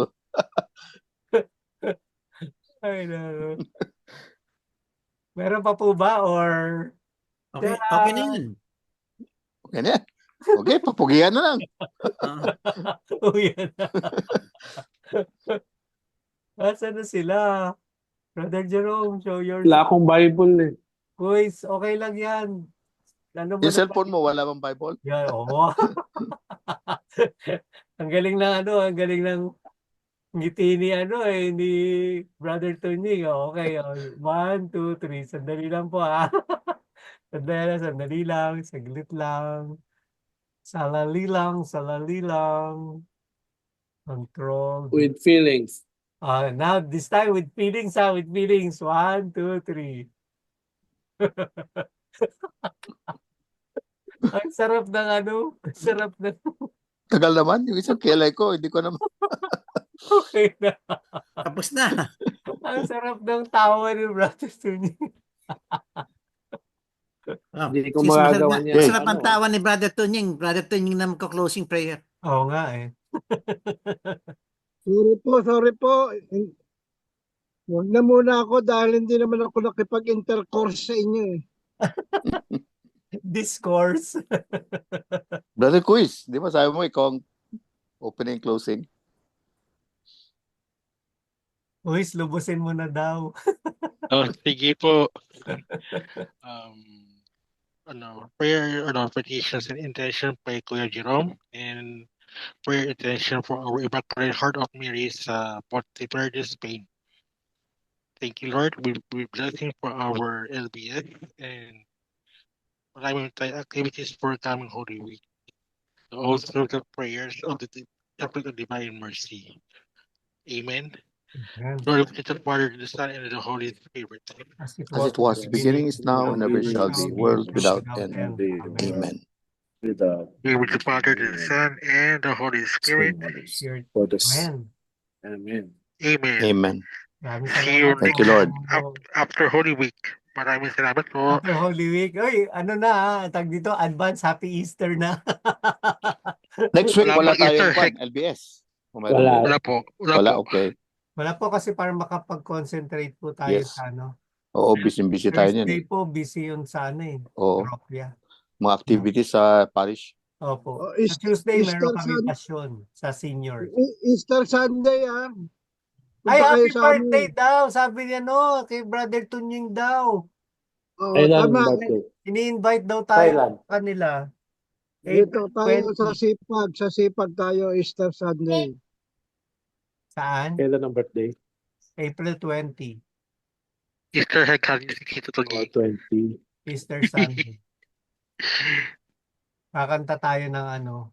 Ay, no. Meron pa po ba or Okay na yun. Okay na yan. Okay, papugihan na lang. Uyan na. Asan na sila? Brother Jerome, show your... Wala akong Bible eh. Boys, okay lang yan. Ano mo Yung na- cellphone mo, wala bang Bible? Yan, oo. Ang galing ng ang galing ng ngiti ni ni Brother Tony. Okay, 1, 2, 3. Sandali lang po Sandali lang, saglit lang. Salali lang. Control. With feelings. Now this time with feelings, with feelings. 1, 2, 3. Ang sarap ng ang sarap ng Tagal naman. Yung isang kilay ko, hindi ko naman. okay na. Tapos na. Ang sarap ng tawa ni Brother Tony. Hindi ko magagawa niya. Masarap ang tawa ni Brother Tunying. Brother Tunying na magko-closing prayer. Oo nga eh. Sorry po. Huwag na muna ako dahil hindi naman ako nakipag-intercourse sa inyo eh. Discourse. Brother Quiz, di ba sabi mo ikaw ang opening closing? Uy, lubusin mo na daw. Sige po. Prayer, petitions and intention by Kuya Jerome, and prayer intention for our Immaculate Heart of Mary sa Ponte Verde, Spain. Thank you, Lord. We blessing for our LBS and maraming activities for coming Holy Week. Also the prayers of the Temple of Divine Mercy. Amen. Lord, it's the Father, the Son, and the Holy Spirit. As As it was in the beginning, is now, and ever shall be, world without end. Amen. With the With the Father, the Son, and the Holy Spirit. for the Amen. Amen. Amen. Amen. Maraming See you salamat Thank po. you, Lord. After Holy Week. Maraming salamat po. After Holy Week. Uy, tag dito, advance Happy Easter na. Next week, Wala wala pang Easter tayong egg. LBS. O Wala. meron ba? Wala po. Wala, okay. Wala po kasi para makapag-concentrate po tayo Yes. sa Oo, busy tayo niyan Thursday eh. po, busy yun sa Oo, Propia. mga activities sa parish. Opo. Oh, Sa Tuesday, Easter meron kami Sun- pasyon sa senior. Easter Sunday, ah. Ay, Punta kayo happy sa birthday amin. daw. Sabi niya, no, kay Brother Tunying daw. Oo, Kailan tama. birthday? Ini-invite daw tayo Kailan? sa kanila. Dito April tayo sa 20. Sipag. Sa Sipag tayo, Easter Sunday. Saan? Kailan ang birthday? April 20. Easter egg hunt si Tito Oh, Tunying. 20. Easter Sunday. Kakanta tayo ng ano.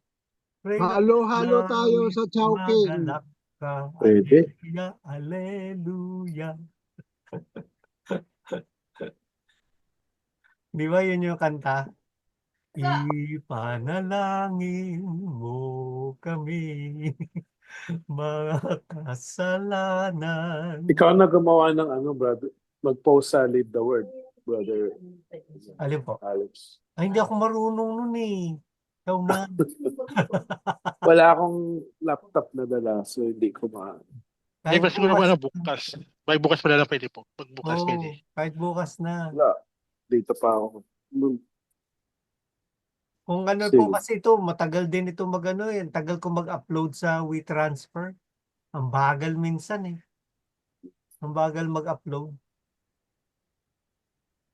Pray Halo-halo tayo sa Chowking. magalak ka. Pwede. Alleluia, alleluia. Di ba yun yung kanta? Ipanalangin mo kami, mga kasalanan. Ikaw na gumawa ng ano, brother. Mag-post sa Lead the Word, brother Alin po? Alex. Ay, hindi ako marunong nun eh. Ikaw na. Wala akong laptop na dala, so hindi ko ma... Ay, Kahit mas siguro bukas. bukas. May bukas pala lang pwede po. Pag bukas Oo, pwede. kahit bukas na. Wala. Dito pa ako. Kung ano Sige. po kasi ito, matagal din ito mag-ano eh. Tagal ko mag-upload sa WeTransfer. Ang bagal minsan eh. Ang bagal mag-upload.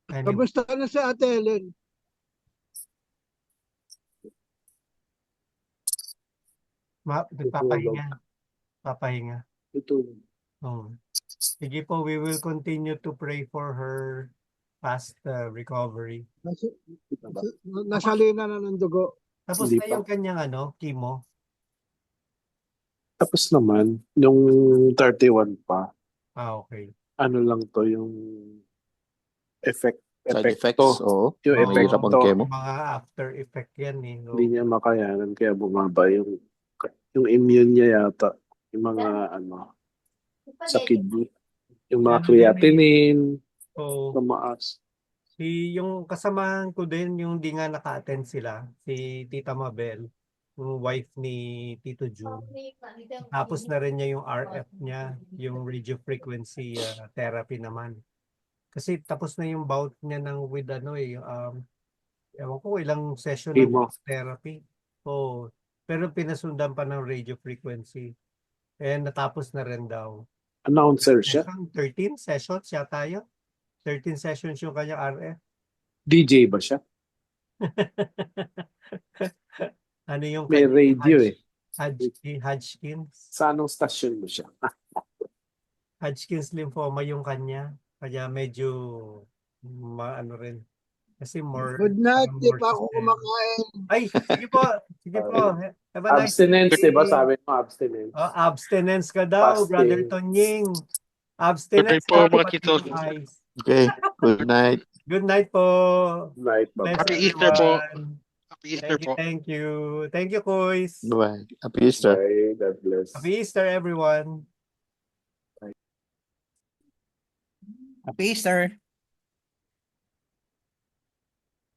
Anyway, Kamusta na si Ate Helen? papahinga. Papahinga. Ito. Oh. Sige po, we will continue to pray for her fast recovery. Nasalina na ng dugo. Tapos Hindi na pa. yung kanyang ano, chemo. Tapos naman, yung 31 pa, Ah, okay. ano lang to yung Side epekto. effects, oo. Yung Oo, Mahirap ang epekto. chemo. mga after effect yan eh. No? Hindi niya makayanan kaya bumaba yung immune niya yata. Yung mga ano sa kidney. Yung mga Ano din creatinine, So, tumaas. yung kasamahan ko din, yung di nga naka-attend sila, si Tita Mabel, yung wife ni Tito June. Tapos na rin niya yung RF niya, yung radio frequency therapy naman. Kasi tapos na yung bout niya ng with ano eh, ewan ko ilang session ng Chemo. therapy. Oh, pero pinasundan pa ng radio frequency. And natapos na rin daw. Announcer siya. 13 sessions yata yun. 13 sessions yung kanya RF. DJ ba siya? Ano yung May kanya? radio eh. Hodgkins. Sa anong stasyon mo siya? Hodgkins lymphoma yung kanya. Kaya medyo ano rin. Kasi more. Good night, parang di more pa ako system. kumakain. Ay, sige po. Sige po. Have a nice Abstinence, day. diba? Sabi mo, abstinence. Oh, abstinence ka daw, Fasting. Brother Tonying. Good Abstinence night po, ka mga pati titos. yung eyes. Okay, good night. Good night po. Night, bye. Bless Happy Easter po. everyone. Happy Easter po. Thank you. Thank you, Kois. Bye-bye. Happy Easter. Bye. God bless. Happy Easter, everyone. Happy Easter.